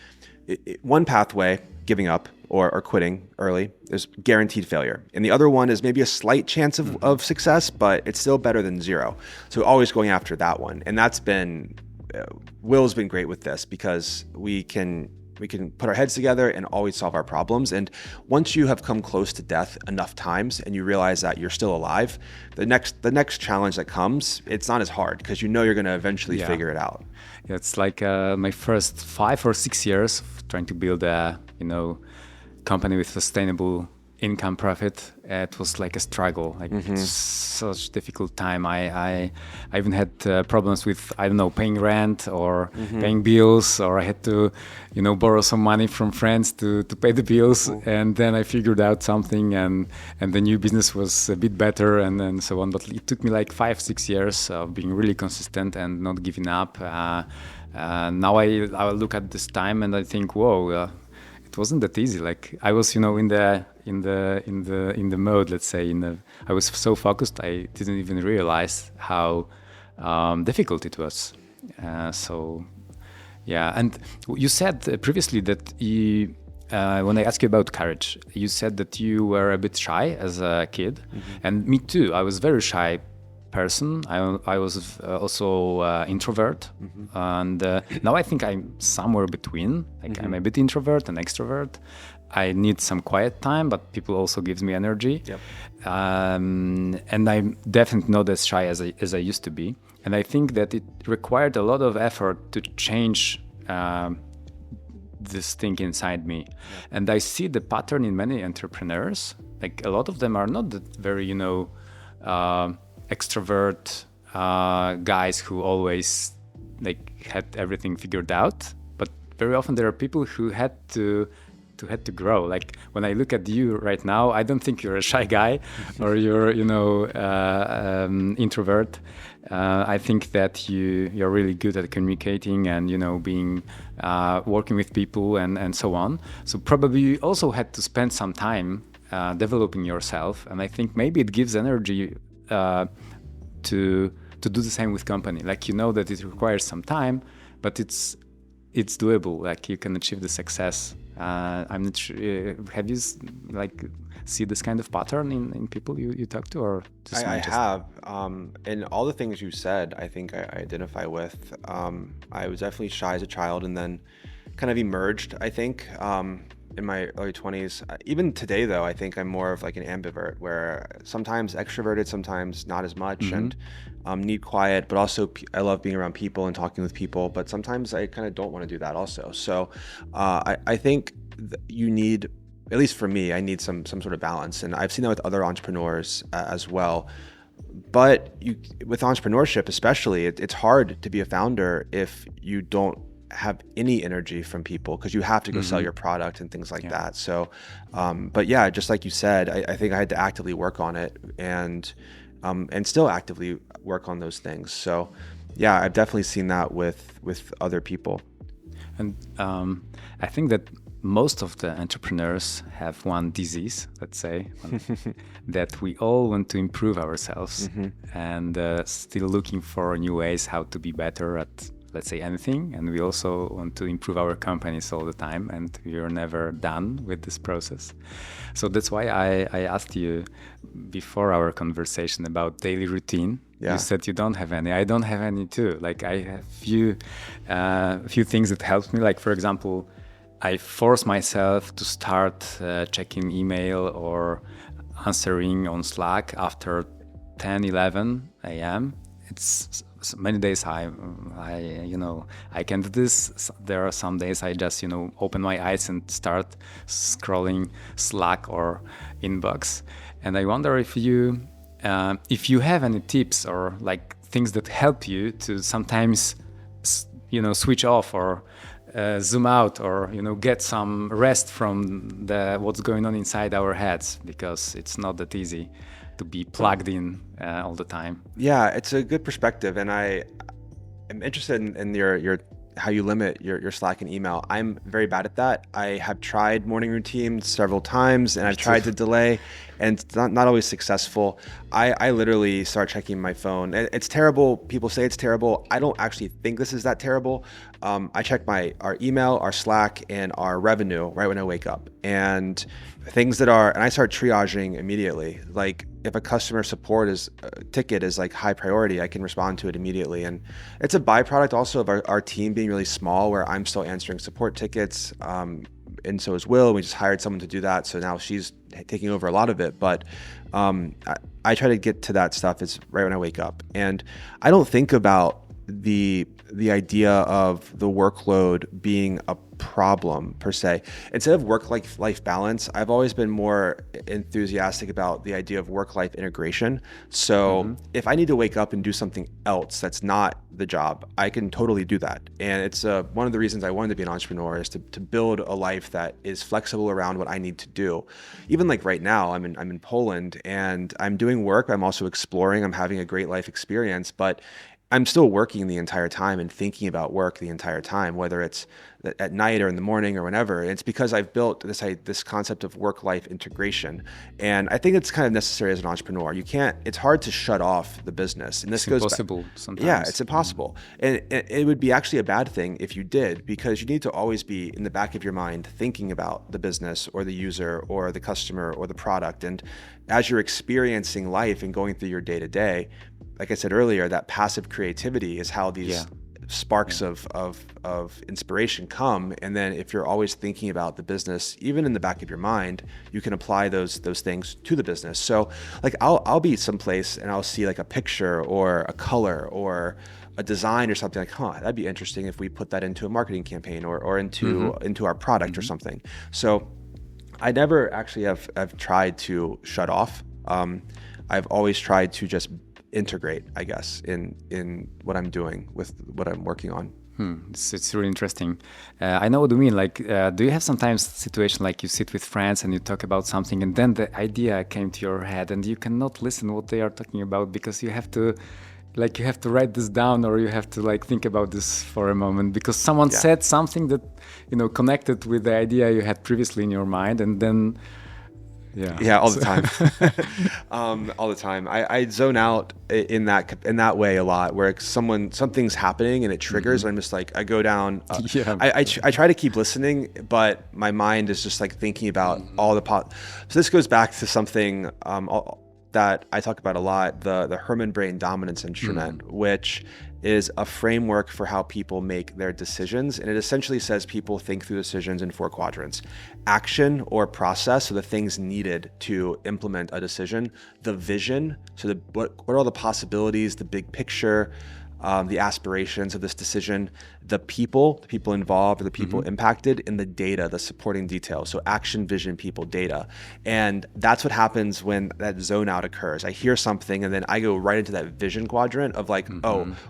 one pathway, giving up or quitting early, is guaranteed failure. And the other one is maybe a slight chance of success, but it's still better than zero. So always going after that one. And that's been, Will's been great with this, because we can put our heads together and always solve our problems. And once you have come close to death enough times and you realize that you're still alive, the next challenge that comes, it's not as hard, because you know you're going to eventually figure it out. Yeah, it's like my first 5 or 6 years of trying to build a company with sustainable income profit. It was like a struggle, like such difficult time. I even had problems with, paying rent or paying bills, or I had to borrow some money from friends to pay the bills. And then I figured out something, and the new business was a bit better, and then so on. But it took me like 5-6 years of being really consistent and not giving up. Now I look at this time and I think, whoa, it wasn't that easy. Like I was, in the mode, let's say, I was so focused, I didn't even realize how difficult it was. And you said previously that when I asked you about courage, you said that you were a bit shy as a kid, and me too. I was very shy person. I was also introvert, and now I think I'm somewhere between. Like I'm a bit introvert and extrovert. I need some quiet time, but people also gives me energy. Yep. And I'm definitely not as shy as I used to be. And I think that it required a lot of effort to change this thing inside me. Yep. And I see the pattern in many entrepreneurs. Like a lot of them are not that very, extrovert guys who always had everything figured out. But very often there are people who had to grow. Like when I look at you right now, I don't think you're a shy guy or you're introvert. I think that you're really good at communicating and being working with people and so on. So probably you also had to spend some time developing yourself, and I think maybe it gives energy to do the same with company. Like that it requires some time, but it's doable. Like you can achieve the success. I'm not sure. Have you see this kind of pattern in people you talk to, or just I have, and all the things you said, I think I identify with. I was definitely shy as a child, and then kind of emerged, I think, in my early 20s. Even today, though, I think I'm more of like an ambivert, where sometimes extroverted, sometimes not as much, and need quiet, but also I love being around people and talking with people, but sometimes I kind of don't want to do that also. So I think you need, at least for me, I need some sort of balance, and I've seen that with other entrepreneurs as well. But with entrepreneurship especially, it's hard to be a founder if you don't have any energy from people, because you have to go sell your product and things like that. So but yeah, just like you said, I think I had to actively work on it, and still actively work on those things. So yeah, I've definitely seen that with other people. And I think that most of the entrepreneurs have one disease, let's say, that we all want to improve ourselves and still looking for new ways how to be better at, let's say, anything. And we also want to improve our companies all the time, and we are never done with this process. So that's why I asked you before our conversation about daily routine. Yeah. You said you don't have any. I don't have any too. Like I have few things that helped me. Like for example, I force myself to start checking email or answering on Slack after 10, 11 a.m. It's many days I can do this. There are some days I just, open my eyes and start scrolling Slack or inbox. And I wonder if you have any tips or like things that help you to sometimes, switch off or zoom out or get some rest from what's going on inside our heads, because it's not that easy to be plugged in all the time. Yeah, it's a good perspective, and I am interested in your how you limit your Slack and email. I'm very bad at that. I have tried morning routines several times, and I've tried to delay, and it's not always successful. I literally start checking my phone. It's terrible. People say it's terrible. I don't actually think this is that terrible. I check our email, our Slack, and our revenue right when I wake up. And and I start triaging immediately. Like if a customer support ticket is like high priority, I can respond to it immediately. And it's a byproduct also of our team being really small, where I'm still answering support tickets. And so is Will. We just hired someone to do that. So now she's taking over a lot of it. But I try to get to that stuff right when I wake up. And I don't think about the idea of the workload being a problem per se. Instead of work-life balance, I've always been more enthusiastic about the idea of work-life integration. So if I need to wake up and do something else that's not the job, I can totally do that. And it's one of the reasons I wanted to be an entrepreneur, is to build a life that is flexible around what I need to do. Even like right now, I'm in Poland and I'm doing work. I'm also exploring. I'm having a great life experience, but I'm still working the entire time and thinking about work the entire time, whether it's at night or in the morning or whenever. It's because I've built this concept of work-life integration. And I think it's kind of necessary as an entrepreneur. It's hard to shut off the business. And this goes impossible sometimes. Yeah, it's impossible. And it would be actually a bad thing if you did, because you need to always be in the back of your mind thinking about the business or the user or the customer or the product. And as you're experiencing life and going through your day-to-day, like I said earlier, that passive creativity is how these sparks of inspiration come. And then if you're always thinking about the business, even in the back of your mind, you can apply those things to the business. So like I'll be someplace and I'll see like a picture or a color or a design or something, like, that'd be interesting if we put that into a marketing campaign or into our product or something. So I never actually have tried to shut off. I've always tried to just integrate, I guess, in what I'm doing with what I'm working on. It's really interesting. I know what you mean. Like, do you have sometimes situation like you sit with friends and you talk about something and then the idea came to your head and you cannot listen what they are talking about because you have to write this down, or you have to like think about this for a moment because someone said something that, connected with the idea you had previously in your mind, and then all the time. All the time. I zone out in that way a lot, where something's happening and it triggers, and I'm just like, I go down. I try to keep listening, but my mind is just like thinking about all the So this goes back to something that I talk about a lot, the Herman Brain Dominance Instrument, which is a framework for how people make their decisions. And it essentially says people think through decisions in 4 quadrants: action or process, so the things needed to implement a decision; the vision, so what are all the possibilities, the big picture, the aspirations of this decision; the people involved or the people impacted; and the data, the supporting details. So action, vision, people, data. And that's what happens when that zone out occurs. I hear something and then I go right into that vision quadrant of like,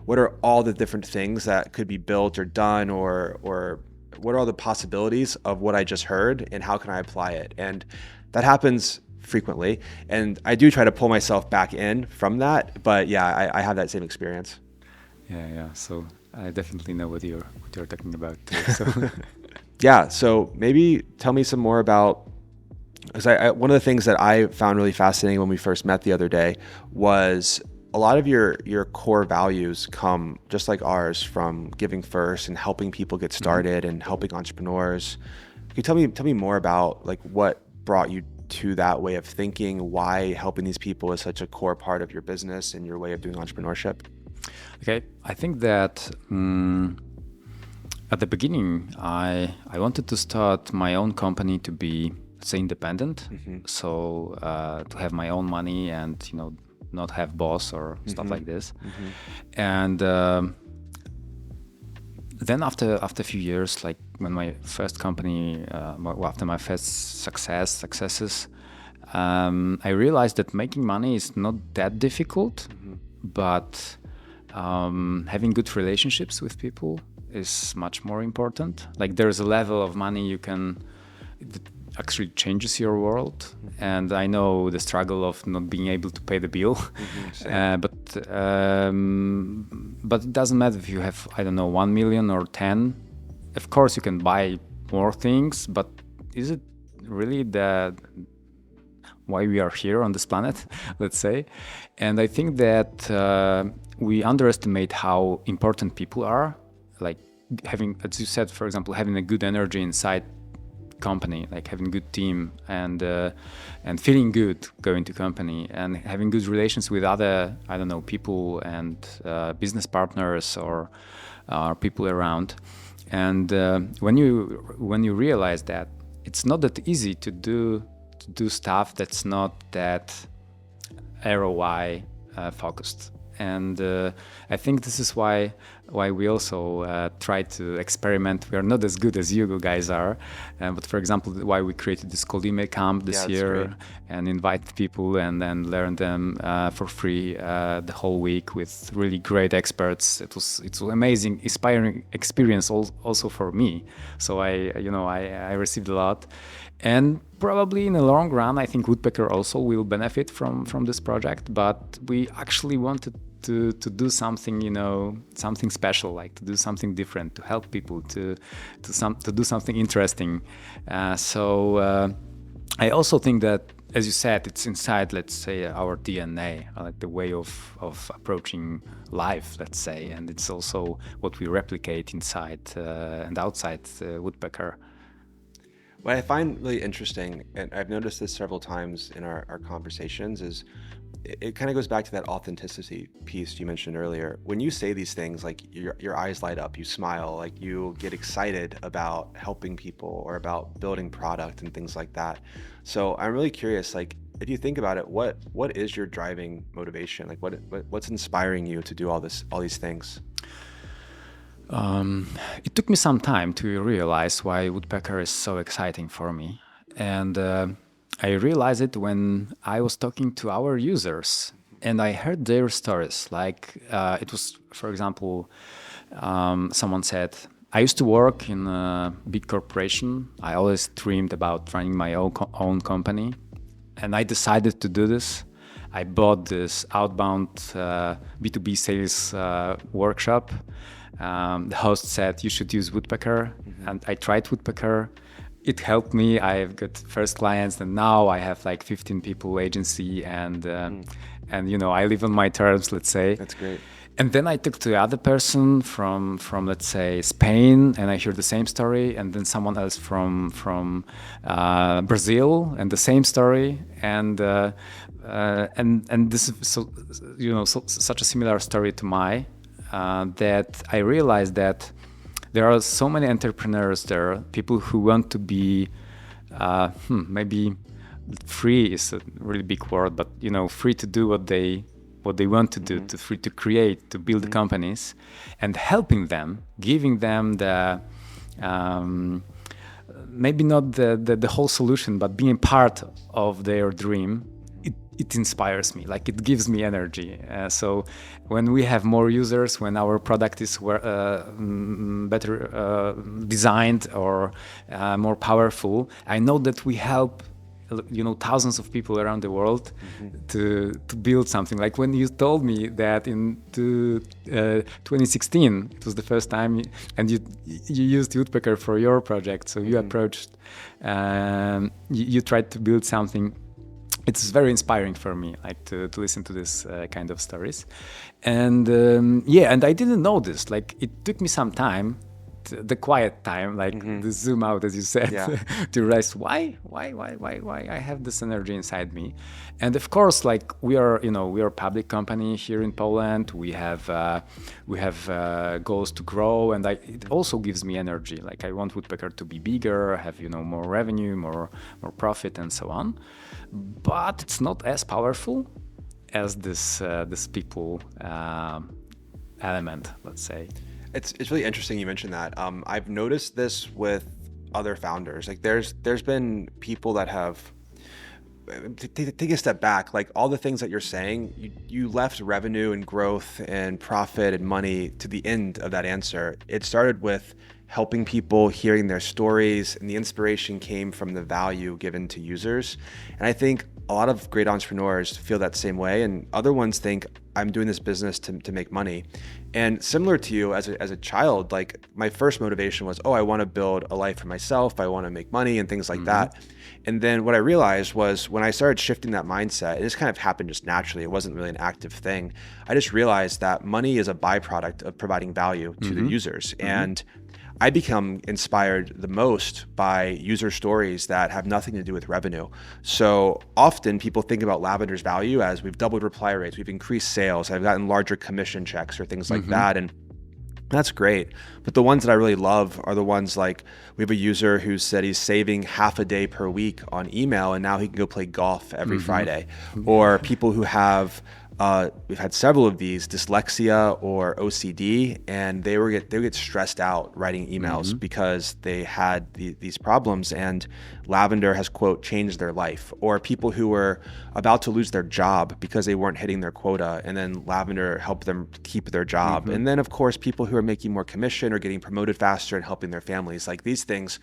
what are all the different things that could be built or done, or what are all the possibilities of what I just heard, and how can I apply it? And that happens frequently. And I do try to pull myself back in from that. But yeah, I have that same experience. Yeah. So I definitely know what you're talking about too. So Yeah. So maybe tell me some more about, because one of the things that I found really fascinating when we first met the other day was a lot of your core values come just like ours from giving first and helping people get started and helping entrepreneurs. Can you tell me more about like what brought you to that way of thinking, why helping these people is such a core part of your business and your way of doing entrepreneurship? okay, I think that at the beginning, I wanted to start my own company to be, say, independent. So to have my own money and not have boss or stuff like this. And then after a few years, like when my first company, after my first successes, I realized that making money is not that difficult, but having good relationships with people is much more important. Like there's a level of money that actually changes your world. And I know the struggle of not being able to pay the bill, but it doesn't matter if you have, I don't know, 1 million or 10. Of course you can buy more things, but is it really why we are here on this planet, let's say? And I think that we underestimate how important people are, like having, as you said, for example, having a good energy inside company, like having a good team and feeling good going to company and having good relations with other, I don't know, people and business partners or people around. And when you realize that it's not that easy to do stuff that's not that ROI focused. And I think this is why we also try to experiment. We are not as good as you guys are, but for example, why we created this cold email camp this year great. and invite people and then learn them for free the whole week with really great experts. It's an amazing, inspiring experience also for me. So I received a lot. And probably in the long run, I think Woodpecker also will benefit from this project. But we actually wanted to do something, something special, like to do something different, to help people, to do something interesting. So I also think that, as you said, it's inside, let's say, our DNA, like the way of approaching life, let's say, and it's also what we replicate inside and outside Woodpecker. What I find really interesting, and I've noticed this several times in our conversations, is it kind of goes back to that authenticity piece you mentioned earlier. When you say these things, like your eyes light up, you smile, like you get excited about helping people or about building product and things like that. So I'm really curious, like if you think about it, what is your driving motivation? Like what's inspiring you to do all these things? It took me some time to realize why Woodpecker is so exciting for me. And I realized it when I was talking to our users and I heard their stories. Like it was, for example, someone said, I used to work in a big corporation. I always dreamed about running my own company. And I decided to do this. I bought this outbound B2B sales workshop. The host said you should use Woodpecker, and I tried Woodpecker. It helped me. I've got first clients, and now I have like 15 people agency, and I live on my terms. Let's say That's great. And then I took to the other person from let's say Spain, and I heard the same story, and then someone else from Brazil, and the same story, and this is such a similar story to mine. That I realized that there are so many entrepreneurs there, people who want to be maybe free is a really big word, but free to do what they want to do, to free to create, to build companies, and helping them, giving them the maybe not the whole solution, but being part of their dream. It inspires me, like it gives me energy. So when we have more users, when our product is better designed or more powerful, I know that we help thousands of people around the world to build something. Like when you told me that in 2016 it was the first time, and you used Woodpecker for your project, so you approached, you tried to build something. It's very inspiring for me, like to listen to this kind of stories, and and I didn't know this. Like it took me some time, the quiet time, like the zoom out, as you said, to realize why I have this energy inside me. And of course, like we are a public company here in Poland. We have goals to grow, and it also gives me energy. Like I want Woodpecker to be bigger, have more revenue, more profit, and so on. But it's not as powerful as this people element, let's say. It's really interesting you mentioned that. I've noticed this with other founders. Like there's been people that have take a step back. Like all the things that you're saying, you left revenue and growth and profit and money to the end of that answer. It started with helping people, hearing their stories, and the inspiration came from the value given to users. And I think a lot of great entrepreneurs feel that same way, and other ones think, I'm doing this business to make money. And similar to you, as a child, like my first motivation was, I want to build a life for myself, I want to make money and things like that. And then what I realized was when I started shifting that mindset, it just kind of happened just naturally. It wasn't really an active thing. I just realized that money is a byproduct of providing value to the users. And I become inspired the most by user stories that have nothing to do with revenue. So often people think about Lavender's value as we've doubled reply rates, we've increased sales, I've gotten larger commission checks or things like that. And that's great. But the ones that I really love are the ones like we have a user who said he's saving half a day per week on email, and now he can go play golf every Friday. Or people who have we've had several of these, dyslexia or OCD, and they would get stressed out writing emails because they had these problems, and Lavender has, quote, changed their life. Or people who were about to lose their job because they weren't hitting their quota, and then Lavender helped them keep their job. And then of course, people who are making more commission or getting promoted faster and helping their families. Like these things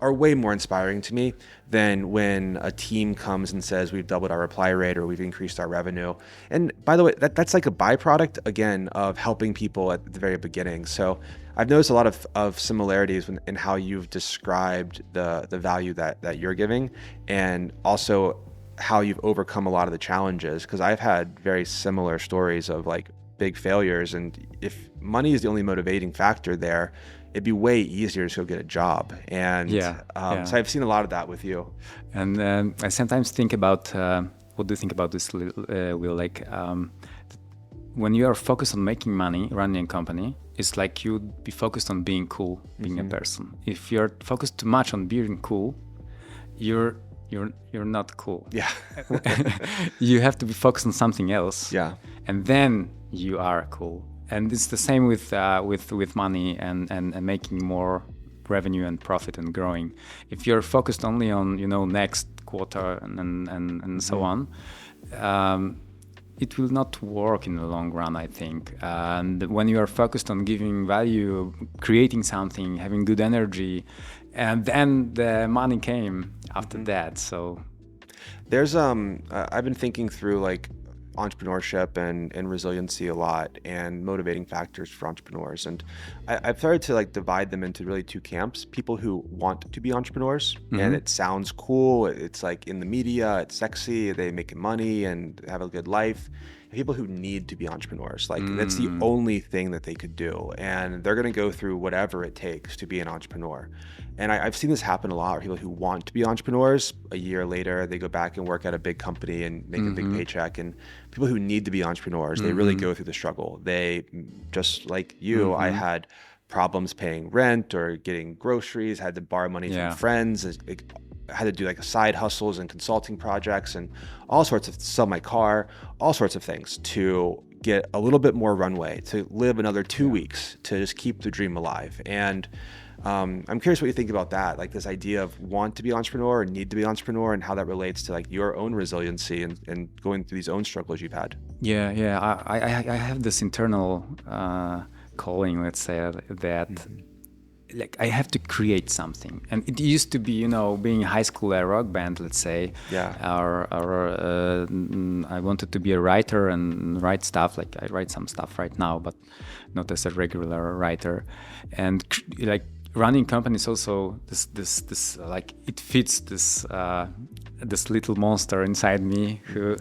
are way more inspiring to me than when a team comes and says we've doubled our reply rate or we've increased our revenue. And by the way, that's like a byproduct, again, of helping people at the very beginning. So I've noticed a lot of similarities in how you've described the value that you're giving, and also how you've overcome a lot of the challenges, because I've had very similar stories of like big failures. And if money is the only motivating factor there, it'd be way easier to go get a job. And so I've seen a lot of that with you. And I sometimes think about, what do you think about this, Will? Like when you are focused on making money, running a company, it's like you'd be focused on being cool, being a person. If you're focused too much on being cool, you're not cool. Yeah. You have to be focused on something else. Yeah. And then you are cool. And it's the same with money and making more revenue and profit and growing. If you're focused only on next quarter and so on, it will not work in the long run, I think. And when you are focused on giving value, creating something, having good energy, and then the money came after that. So there's I've been thinking through like entrepreneurship and resiliency a lot, and motivating factors for entrepreneurs. And I've started to like divide them into really two camps: people who want to be entrepreneurs and it sounds cool, it's like in the media, it's sexy, they make money and have a good life. And people who need to be entrepreneurs, like that's the only thing that they could do, and they're going to go through whatever it takes to be an entrepreneur. And I've seen this happen a lot, where people who want to be entrepreneurs, a year later, they go back and work at a big company and make a big paycheck. And people who need to be entrepreneurs, they really go through the struggle. They, just like you, I had problems paying rent or getting groceries, had to borrow money from friends, had to do like side hustles and consulting projects and all sorts of, sell my car, all sorts of things to get a little bit more runway, to live another 2 weeks, to just keep the dream alive. And I'm curious what you think about that, like this idea of want to be an entrepreneur and need to be an entrepreneur, and how that relates to like your own resiliency and going through these own struggles you've had. I have this internal calling, let's say, that like I have to create something. And it used to be, you know, being in high school a rock band, let's say. Yeah. I wanted to be a writer and write stuff. Like I write some stuff right now, but not as a regular writer. And like running companies also this like it fits this little monster inside me who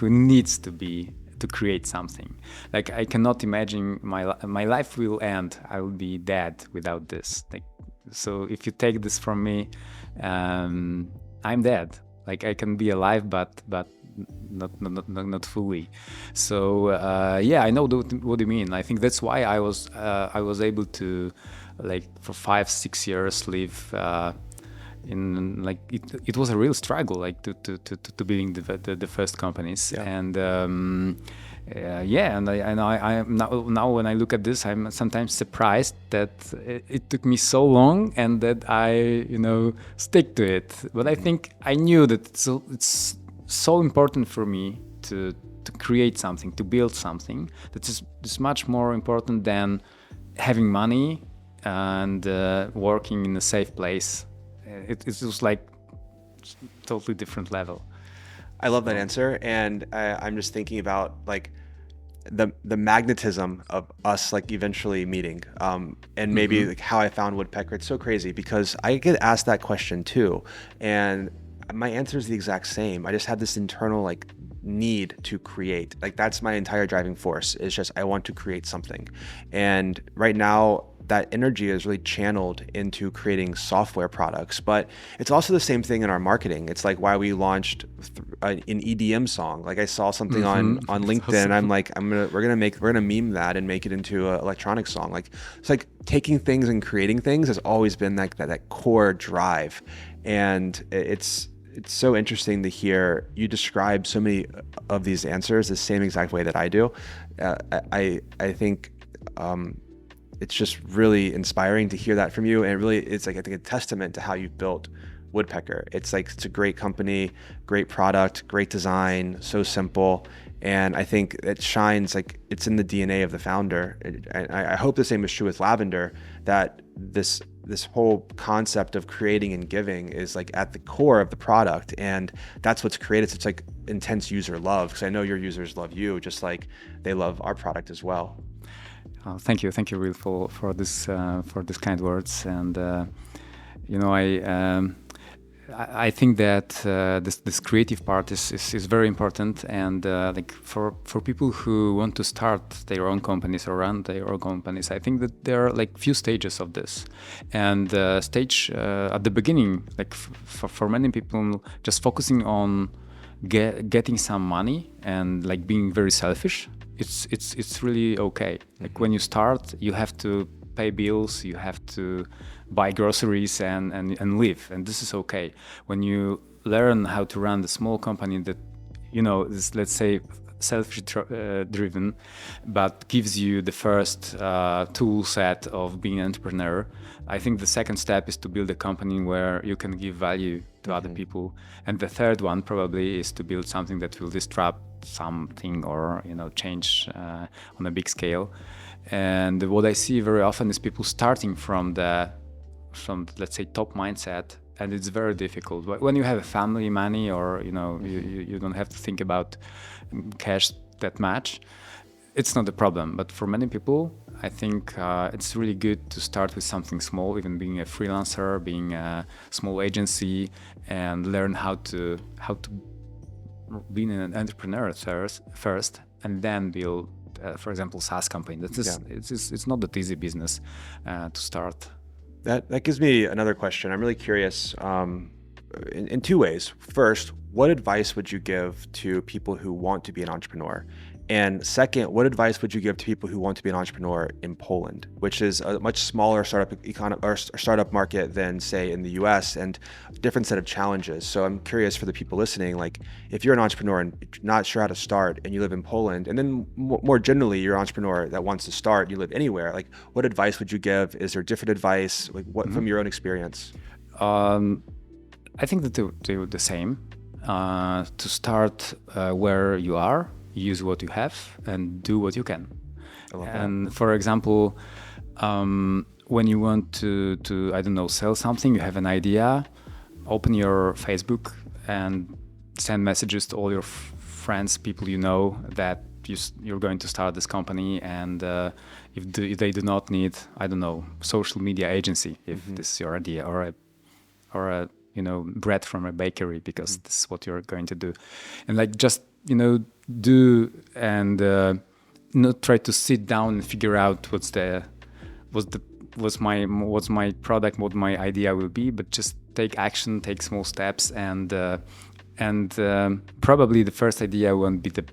needs to create something. Like I cannot imagine my life will end. I will be dead without this. Like, so if you take this from me, I'm dead. Like I can be alive, but not fully. So yeah, I know what you mean. I think that's why I was able to, like, for 5-6 years live in, like, it was a real struggle, like to building the first companies. Yeah. And yeah, and I now when I look at this, I'm sometimes surprised that it took me so long and that I stick to it. But I think I knew that it's so important for me to create something, to build something that is much more important than having money and working in a safe place. It was like totally different level. I love that answer, and I'm just thinking about like the magnetism of us like eventually meeting, and maybe like how I found Woodpecker. It's so crazy because I get asked that question too, and my answer is the exact same. I just have this internal like need to create. Like that's my entire driving force. It's just I want to create something, and right now that energy is really channeled into creating software products. But it's also the same thing in our marketing. It's like why we launched an EDM song. Like I saw something on LinkedIn, awesome. And I'm like, we're gonna meme that and make it into an electronic song. Like it's like taking things and creating things has always been like that core drive. And it's so interesting to hear you describe so many of these answers the same exact way that I do. I think it's just really inspiring to hear that from you. And really, it's like, I think, a testament to how you've built Woodpecker. It's like, it's a great company, great product, great design, so simple. And I think it shines, like it's in the DNA of the founder. And I hope the same is true with Lavender, that this whole concept of creating and giving is like at the core of the product. And that's what's created such like intense user love. Because I know your users love you just like they love our product as well. Thank you, Will, for this kind words. And I think that this creative part is very important. And like for people who want to start their own companies or run their own companies, I think that there are like few stages of this. And stage at the beginning, like for many people, just focusing on getting some money and like being very selfish. It's really okay. Like when you start, you have to pay bills, you have to buy groceries and live, and this is okay. When you learn how to run the small company that is, let's say, selfish driven, but gives you the first tool set of being an entrepreneur, I think the second step is to build a company where you can give value to other people, and the third one probably is to build something that will disrupt something or change on a big scale. And what I see very often is people starting from let's say top mindset, and it's very difficult when you have a family, money, or you don't have to think about cash that much. It's not a problem, but for many people, I think it's really good to start with something small, even being a freelancer, being a small agency, and learn how to being an entrepreneur first, and then build, for example, SaaS company. It's not that easy business to start. That gives me another question. I'm really curious in two ways. First, what advice would you give to people who want to be an entrepreneur? And second, what advice would you give to people who want to be an entrepreneur in Poland, which is a much smaller startup market than, say, in the US, and a different set of challenges? So I'm curious for the people listening, like if you're an entrepreneur and not sure how to start and you live in Poland, and then more generally, you're an entrepreneur that wants to start, you live anywhere, like what advice would you give? Is there different advice, like what from your own experience? I think that they're the same. To start where you are, use what you have, and do what you can. I love that. And for example, when you want to I don't know, sell something, you have an idea, open your Facebook and send messages to all your friends, people you know, that you're going to start this company, and if they do not need, I don't know, social media agency, if this is your idea, or a you know, bread from a bakery, because this is what you're going to do, and like just, you know, do, and not try to sit down and figure out what's my product, what my idea will be, but just take action, take small steps, and probably the first idea won't be the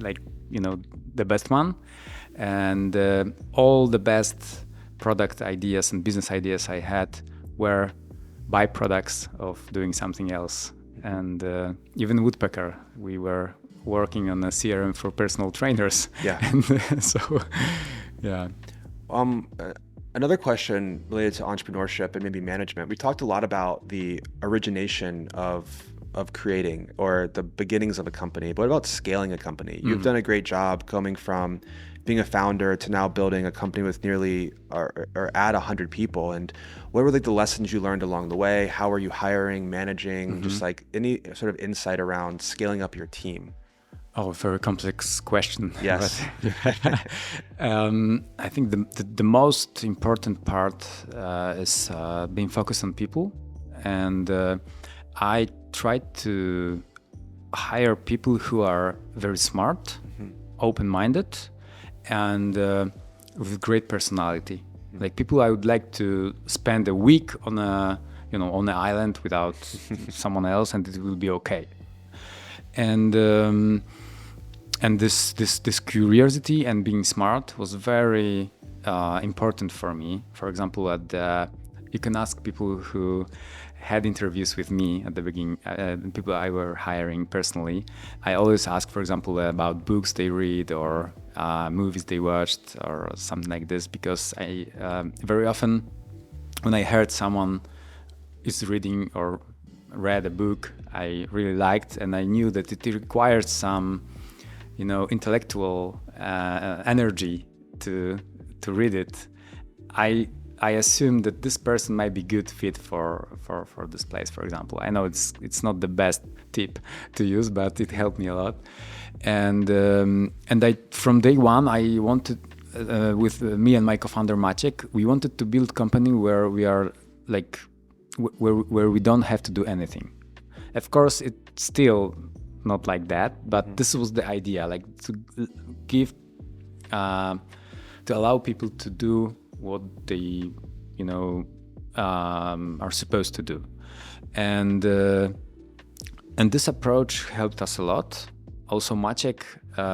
like, you know, the best one, and all the best product ideas and business ideas I had were byproducts of doing something else. And even Woodpecker, we were working on a CRM for personal trainers. Yeah. And so, yeah. Another question related to entrepreneurship and maybe management. We talked a lot about the origination of creating, or the beginnings of a company. But what about scaling a company? You've done a great job coming from being a founder to now building a company with nearly or at 100 people. And what were like the lessons you learned along the way? How are you hiring, managing, just like any sort of insight around scaling up your team? Oh, very complex question. Yes. I think the most important part is being focused on people. And I try to hire people who are very smart, open-minded, and with great personality. Like people I would like to spend a week on a, you know, on an island without someone else, and it will be okay. And this curiosity and being smart was very important for me. For example, you can ask people who had interviews with me at the beginning, people I were hiring personally. I always ask, for example, about books they read, or movies they watched, or something like this, because I very often, when I heard someone is reading or read a book I really liked, and I knew that it required some, you know, intellectual energy to read it, I assume that this person might be good fit for this place, for example. I know it's not the best tip to use, but it helped me a lot. And I, from day one, I wanted, with me and my co-founder Maciek, we wanted to build a company where we are like, where we don't have to do anything. Of course, it's still not like that, but this was the idea, like to give, to allow people to do what they, you know, are supposed to do, and this approach helped us a lot. Also, Maciek,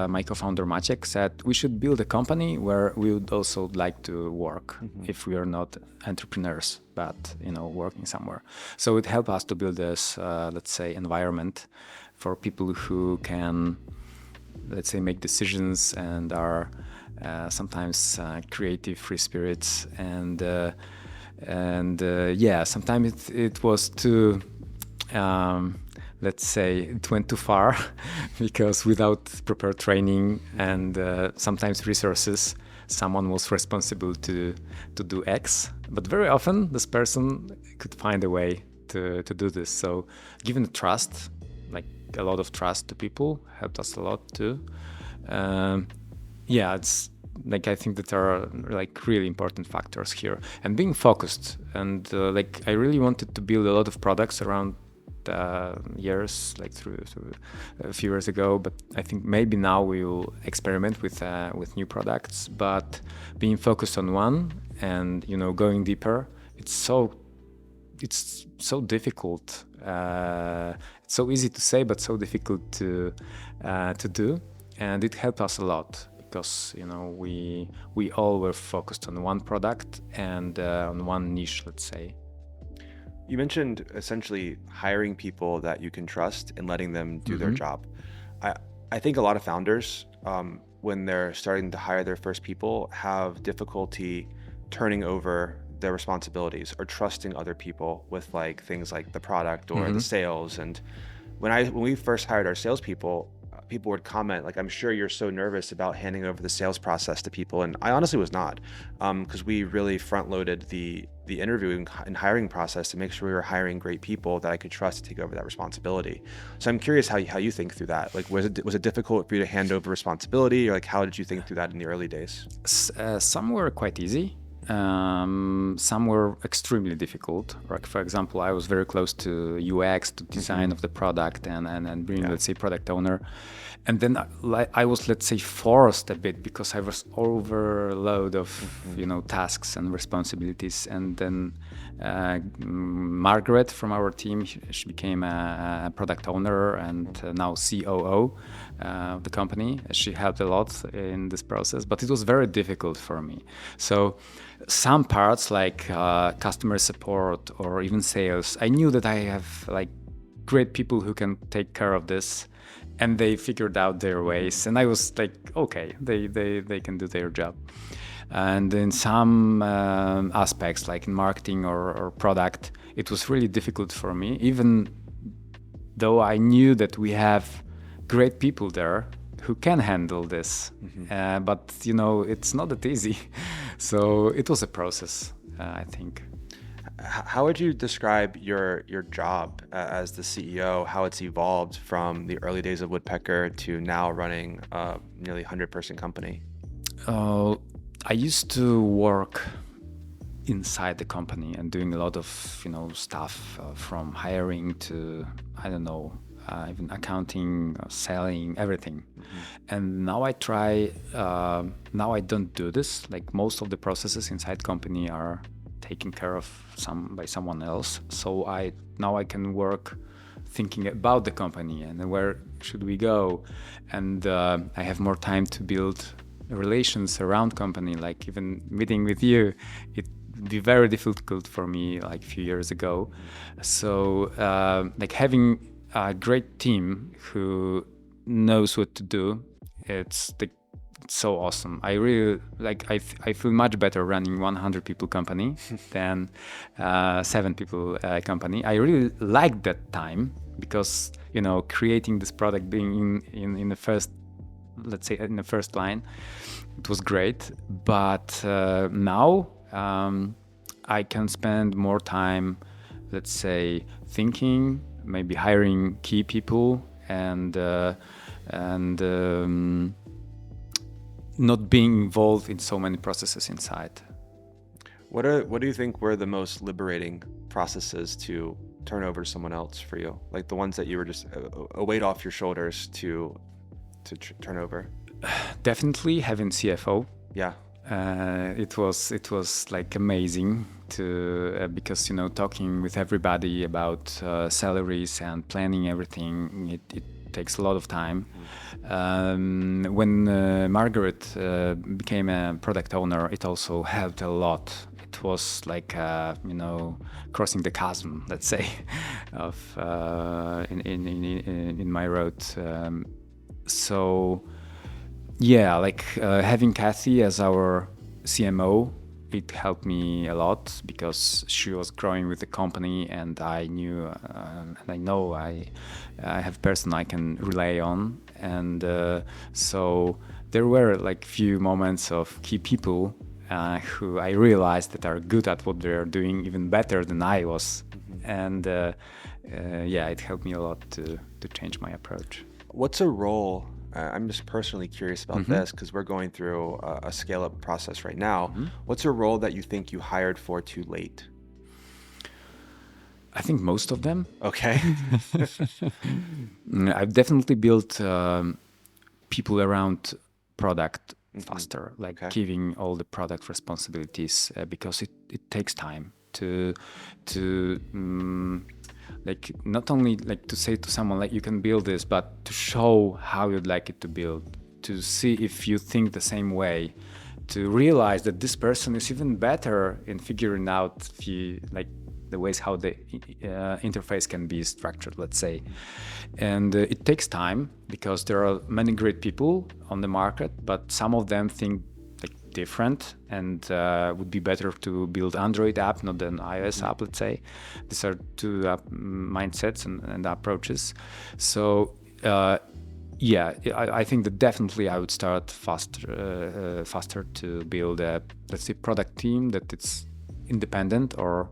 my co-founder Maciek, said we should build a company where we would also like to work if we are not entrepreneurs, but, you know, working somewhere. So it helped us to build this, let's say, environment for people who can, let's say, make decisions and are sometimes creative, free spirits, and yeah, sometimes it was too, let's say, it went too far because without proper training and sometimes resources, someone was responsible to do X, but very often this person could find a way to do this. So given trust, like a lot of trust to people, helped us a lot too. Yeah, it's like, I think that there are like really important factors here, and being focused, and like I really wanted to build a lot of products around years, like through a few years ago, but I think maybe now we will experiment with new products, but being focused on one and, you know, going deeper, it's so difficult. It's so easy to say, but so difficult to do, and it helped us a lot. Because, you know, we all were focused on one product and on one niche, let's say. You mentioned essentially hiring people that you can trust and letting them do their job. I think a lot of founders, when they're starting to hire their first people, have difficulty turning over their responsibilities or trusting other people with like things like the product or the sales. And when we first hired our salespeople, people would comment, like, I'm sure you're so nervous about handing over the sales process to people. And I honestly was not, because we really front loaded the interviewing and hiring process to make sure we were hiring great people that I could trust to take over that responsibility. So I'm curious how you think through that. Like, was it difficult for you to hand over responsibility, or like, how did you think through that in the early days? Some were quite easy. Some were extremely difficult. Like, for example, I was very close to UX, to design of the product, and being, let's say, product owner. And then I was, let's say, forced a bit because I was overload of, tasks and responsibilities. And then Margaret from our team, she became a product owner and now COO of the company. She helped a lot in this process, but it was very difficult for me. So some parts like customer support or even sales, I knew that I have like great people who can take care of this, and they figured out their ways, and I was like, okay, they can do their job. And in some aspects, like in marketing or product, it was really difficult for me, even though I knew that we have great people there who can handle this. But it's not that easy. So it was a process, I think. How would you describe your job as the CEO, how it's evolved from the early days of Woodpecker to now running a nearly 100-person company? I used to work inside the company and doing a lot of stuff from hiring to, I don't know, even accounting, selling, everything. And now I try, now I don't do this. Like, most of the processes inside company are taken care of by someone else. So now I can work thinking about the company and where should we go. And I have more time to build relations around company, like even meeting with you. It would be very difficult for me like a few years ago. So like having a great team who knows what to do, it's so awesome. I really like, I feel much better running 100 people company than 7 people company. I really like that time because creating this product, being in the first, let's say, in the first line, it was great. But now I can spend more time, let's say, thinking, maybe hiring key people, and not being involved in so many processes inside. What do you think were the most liberating processes to turn over to someone else for you? Like the ones that you were just a weight off your shoulders to turn over? Definitely having CFO. Yeah. It was like amazing to because talking with everybody about salaries and planning everything, it takes a lot of time. When Margaret became a product owner, it also helped a lot. It was like crossing the chasm, let's say, of in my road. So yeah, like having Kathy as our CMO, it helped me a lot because she was growing with the company, and I knew and I know I have a person I can rely on. And so there were like few moments of key people who I realized that are good at what they're doing, even better than I was. And yeah, it helped me a lot to change my approach. What's a role? I'm just personally curious about this because we're going through a scale-up process right now. What's a role that you think you hired for too late? I think most of them. Okay. I've definitely built people around product faster, like giving all the product responsibilities because it takes time to like not only like to say to someone like you can build this, but to show how you'd like it to build, to see if you think the same way, to realize that this person is even better in figuring out like the ways how the interface can be structured, let's say. And it takes time because there are many great people on the market, but some of them think different and would be better to build Android app, not an iOS app, let's say. These are two mindsets and approaches. So Yeah, I think that definitely I would start faster to build a, let's say, product team that it's independent or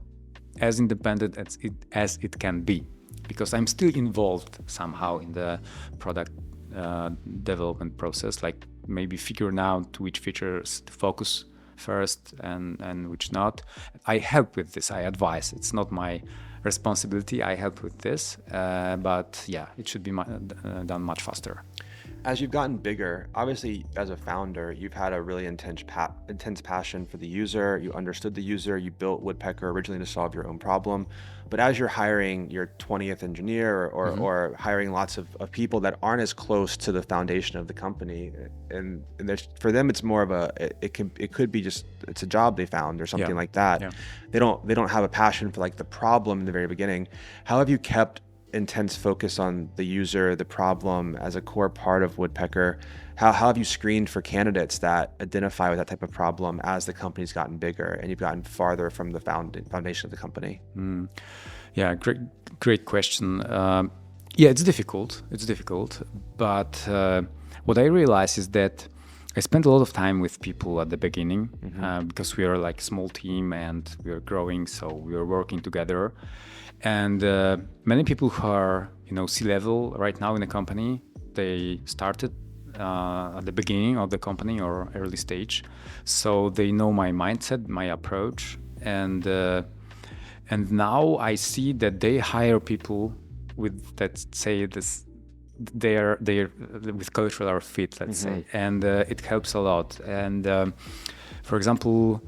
as independent as it can be, because I'm still involved somehow in the product development process, like maybe figuring out which features to focus first and which not. I help with this, I advise. It's not my responsibility. I help with this, but yeah, it should be done much faster. As you've gotten bigger, obviously as a founder, you've had a really intense passion for the user. You understood the user. You built Woodpecker originally to solve your own problem. But as you're hiring your 20th engineer or hiring lots of people that aren't as close to the foundation of the company, and there's, for them, it's more of a, it could be just, it's a job they found or something like that. Yeah. They don't have a passion for like the problem in the very beginning. How have you kept intense focus on the user, the problem as a core part of Woodpecker? How have you screened for candidates that identify with that type of problem as the company's gotten bigger and you've gotten farther from the foundation of the company? Yeah, great question. Yeah, it's difficult. But what I realized is that I spent a lot of time with people at the beginning because we are like a small team and we are growing, so we are working together. And many people who are, C-level right now in the company, they started at the beginning of the company or early stage, so they know my mindset, my approach, and now I see that they hire people with that say this. They're with cultural fit, let's say, and it helps a lot. And for example,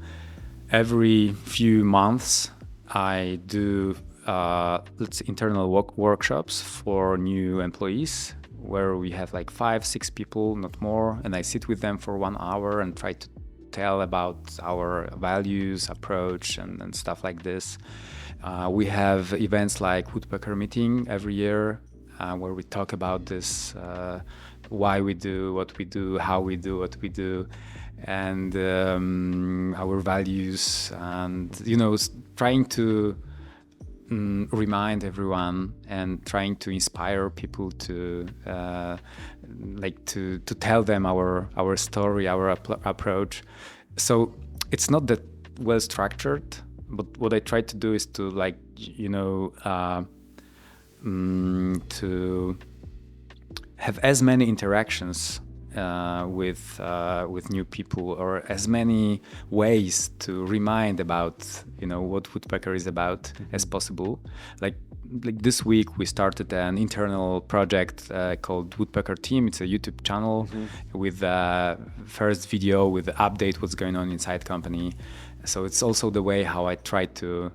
every few months I do let's say internal workshops for new employees where we have like 5-6 people, not more, and I sit with them for 1 hour and try to tell about our values, approach, and stuff like this. We have events like Woodpecker meeting every year where we talk about this, why we do what we do, how we do what we do, and our values, and trying to remind everyone and trying to inspire people to to tell them our story, our approach. So it's not that well structured, but what I try to do is to to have as many interactions with new people, or as many ways to remind about what Woodpecker is about as possible. Like this week we started an internal project called Woodpecker Team. It's a YouTube channel with first video with the update what's going on inside company. So it's also the way how I try to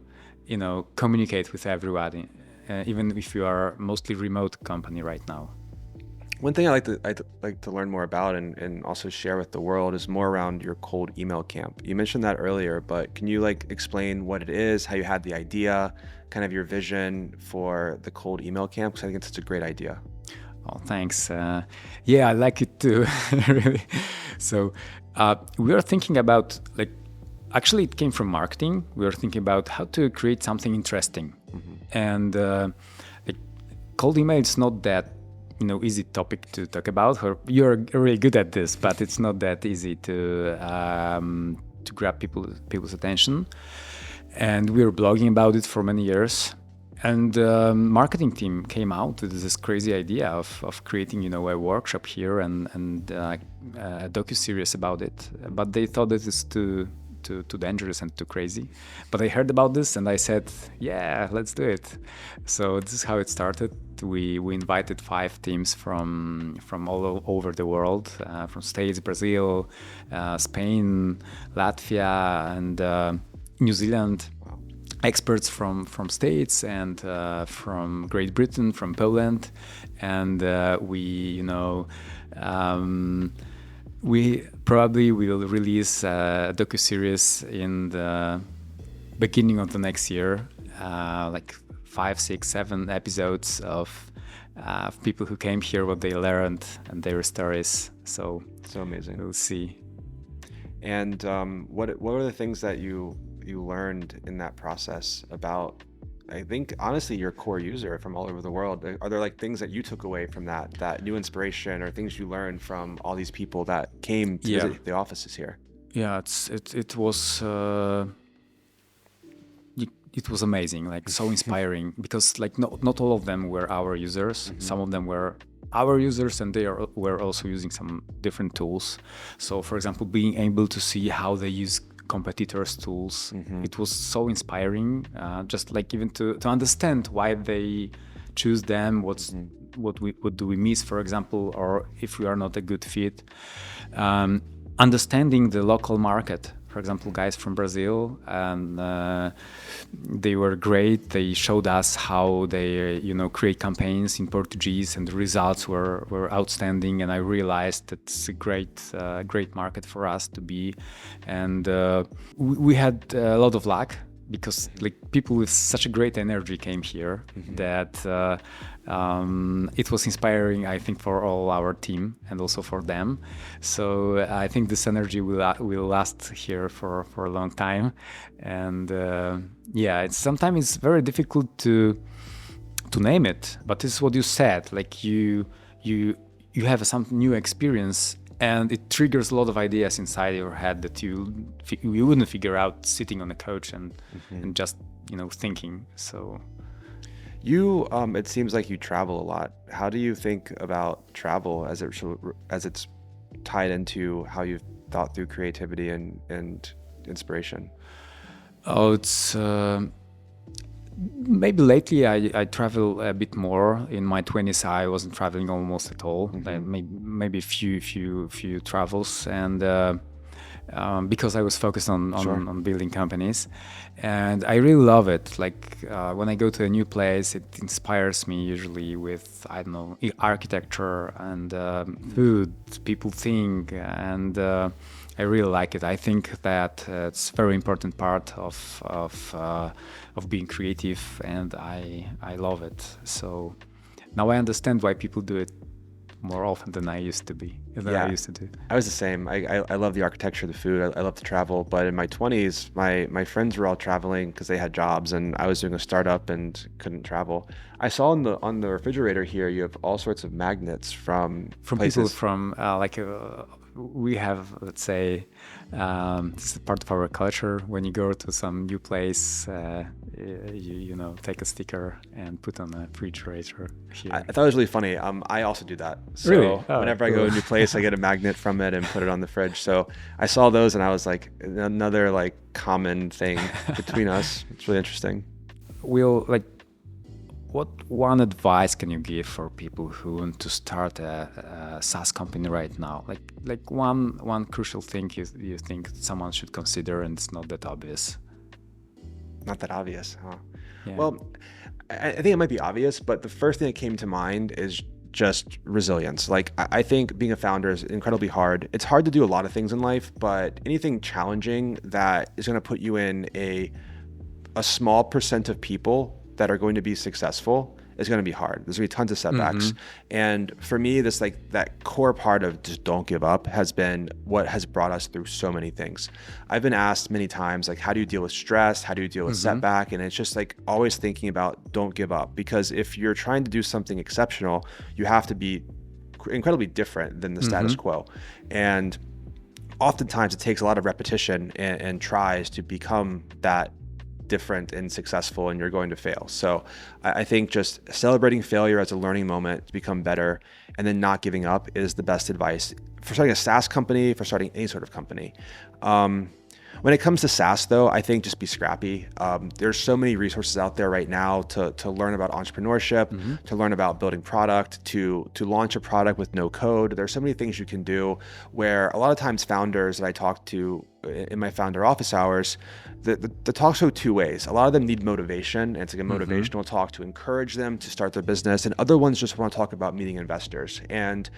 communicate with everybody, even if you are mostly remote company right now. One thing I'd like to learn more about and also share with the world is more around your cold email camp. You mentioned that earlier, but can you explain what it is, how you had the idea, kind of your vision for the cold email camp? Because I think it's such a great idea. Oh, thanks. Yeah, I like it too, really. So we are thinking about actually it came from marketing. We were thinking about how to create something interesting, and cold email is not that easy topic to talk about. You're really good at this, but it's not that easy to grab people's attention. And we were blogging about it for many years. And the marketing team came out with this crazy idea of creating a workshop here and a docu-series about it. But they thought that it's too dangerous and too crazy. But I heard about this and I said, yeah, let's do it. So this is how it started. We invited 5 teams from all over the world, from States, Brazil, Spain, Latvia, and New Zealand. Wow. Experts from States and from Great Britain, from Poland, and we probably will release a docu-series in the beginning of the next year, 5, 6, 7 episodes of people who came here, what they learned, and their stories. So amazing. We'll see. And what were the things that you learned in that process about I think honestly your core user from all over the world. Are there like things that you took away from that new inspiration, or things you learned from all these people that came to visit the offices here? Yeah, it was amazing, like so inspiring, because like not all of them were our users. Some of them were our users, and were also using some different tools. So for example, being able to see how they use competitors' tools, it was so inspiring, just like even to understand why they choose them, what do we miss, for example, or if we are not a good fit. Understanding the local market, for example, guys from Brazil, and they were great. They showed us how they create campaigns in Portuguese, and the results were outstanding, and I realized it's a great market for us to be. And we had a lot of luck, because like people with such a great energy came here, that it was inspiring, I think, for all our team and also for them. So I think this energy will last here for a long time. And sometimes it's very difficult to name it, but it's what you said, like you have some new experience, and it triggers a lot of ideas inside your head that you wouldn't figure out sitting on a couch and just thinking. So it seems like you travel a lot. How do you think about travel as it's tied into how you've thought through creativity and inspiration? Oh, it's maybe lately I travel a bit more. In my 20s, I wasn't traveling almost at all. Maybe a few travels, and because I was focused on building companies, and I really love it. Like when I go to a new place, it inspires me usually with, I don't know, architecture and food, people think, and I really like it. I think that it's a very important part of being creative, and I love it. So now I understand why people do it more often than I used to do. I was the same. I love the architecture, the food. I love to travel. But in my 20s, my friends were all traveling because they had jobs, and I was doing a startup and couldn't travel. I saw on the refrigerator here, you have all sorts of magnets from places. People from we have, let's say, it's part of our culture. When you go to some new place, you take a sticker and put on a refrigerator here. I thought it was really funny. I also do that. So really? Whenever I go to a new place, I get a magnet from it and put it on the fridge. So I saw those, and I was like, another like common thing between us. It's really interesting. What one advice can you give for people who want to start a SaaS company right now? Like one crucial thing you think someone should consider, and it's not that obvious. Not that obvious, huh? Yeah. Well, I think it might be obvious, but the first thing that came to mind is just resilience. Like I think being a founder is incredibly hard. It's hard to do a lot of things in life, but anything challenging that is going to put you in a small percent of people that are going to be successful is going to be hard. There's going to be tons of setbacks. And for me, this like that core part of just don't give up has been what has brought us through so many things. I've been asked many times, like, how do you deal with stress? How do you deal with setback? And it's just like always thinking about don't give up, because if you're trying to do something exceptional, you have to be incredibly different than the status quo. And oftentimes it takes a lot of repetition and tries to become that different and successful, and you're going to fail. So I think just celebrating failure as a learning moment to become better, and then not giving up is the best advice for starting a SaaS company, for starting any sort of company. When it comes to SaaS though, I think just be scrappy. There's so many resources out there right now to learn about entrepreneurship, to learn about building product, to launch a product with no code. There's so many things you can do, where a lot of times founders that I talk to in my founder office hours, the talks go two ways. A lot of them need motivation, and it's like a motivational talk to encourage them to start their business, and other ones just want to talk about meeting investors. And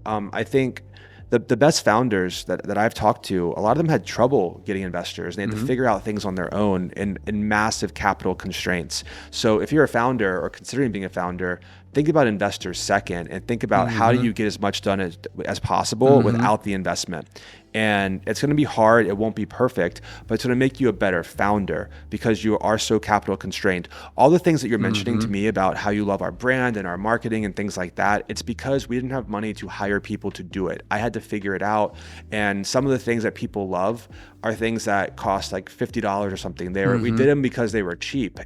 I think the best founders that I've talked to, a lot of them had trouble getting investors. They had to figure out things on their own in massive capital constraints. So if you're a founder or considering being a founder, think about investors second, and think about how do you get as much done as possible without the investment. And it's going to be hard. It won't be perfect, but it's going to make you a better founder because you are so capital constrained. All the things that you're mentioning to me about how you love our brand and our marketing and things like that, it's because we didn't have money to hire people to do it. I had to figure it out. And some of the things that people love are things that cost like $50 or something. We did them because they were cheap,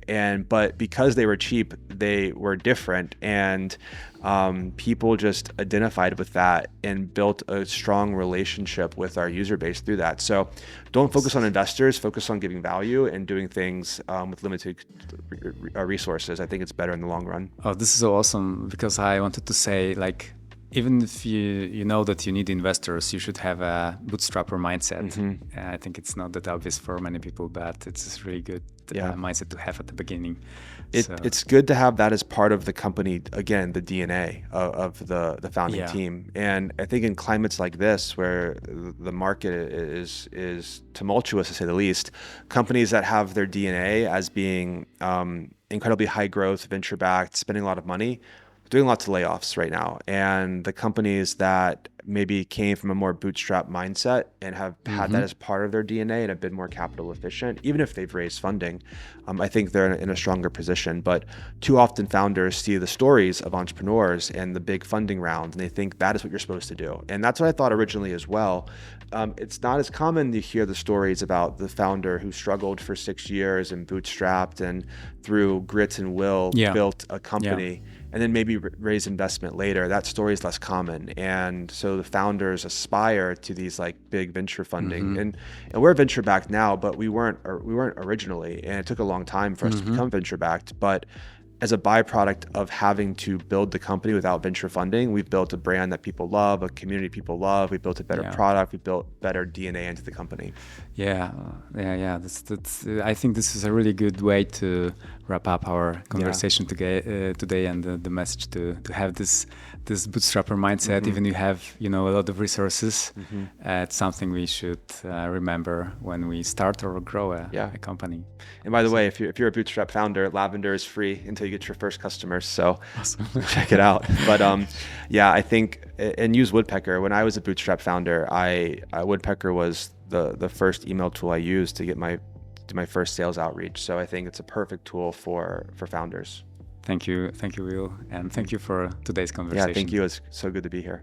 but because they were cheap, they were different, and people just identified with that and built a strong relationship with our user base through that. So don't focus on investors, focus on giving value and doing things with limited resources. I think it's better in the long run. Oh, this is so awesome, because I wanted to say, like, even if you know that you need investors, you should have a bootstrapper mindset. I think it's not that obvious for many people, but it's a really good mindset to have at the beginning. It's good to have that as part of the company, again, the DNA of the founding team. And I think in climates like this, where the market is tumultuous to say the least, companies that have their DNA as being incredibly high growth, venture backed, spending a lot of money, doing lots of layoffs right now. And the companies that maybe came from a more bootstrap mindset and have had that as part of their DNA and have been more capital efficient, even if they've raised funding, I think they're in a stronger position. But too often founders see the stories of entrepreneurs and the big funding round, and they think that is what you're supposed to do. And that's what I thought originally as well. It's not as common to hear the stories about the founder who struggled for 6 years and bootstrapped and through grit and will built a company and then maybe raise investment later. That story is less common. And so the founders aspire to these like big venture funding. And we're venture backed now, but we weren't originally. And it took a long time for us to become venture backed. But as a byproduct of having to build the company without venture funding, we've built a brand that people love, a community people love. We built a better product. We built better DNA into the company. That's I think this is a really good way to wrap up our conversation today, and the message to have this bootstrapper mindset. Even you have a lot of resources. It's something we should remember when we start or grow a company. And by the way, if you're a bootstrap founder, Lavender is free until you get your first customers. So awesome. Check it out. But I think, and use Woodpecker. When I was a bootstrap founder, Woodpecker was the first email tool I used to get my first sales outreach. So I think it's a perfect tool for founders. Thank you, Will, and thank you for today's conversation. Yeah, thank you. It's so good to be here.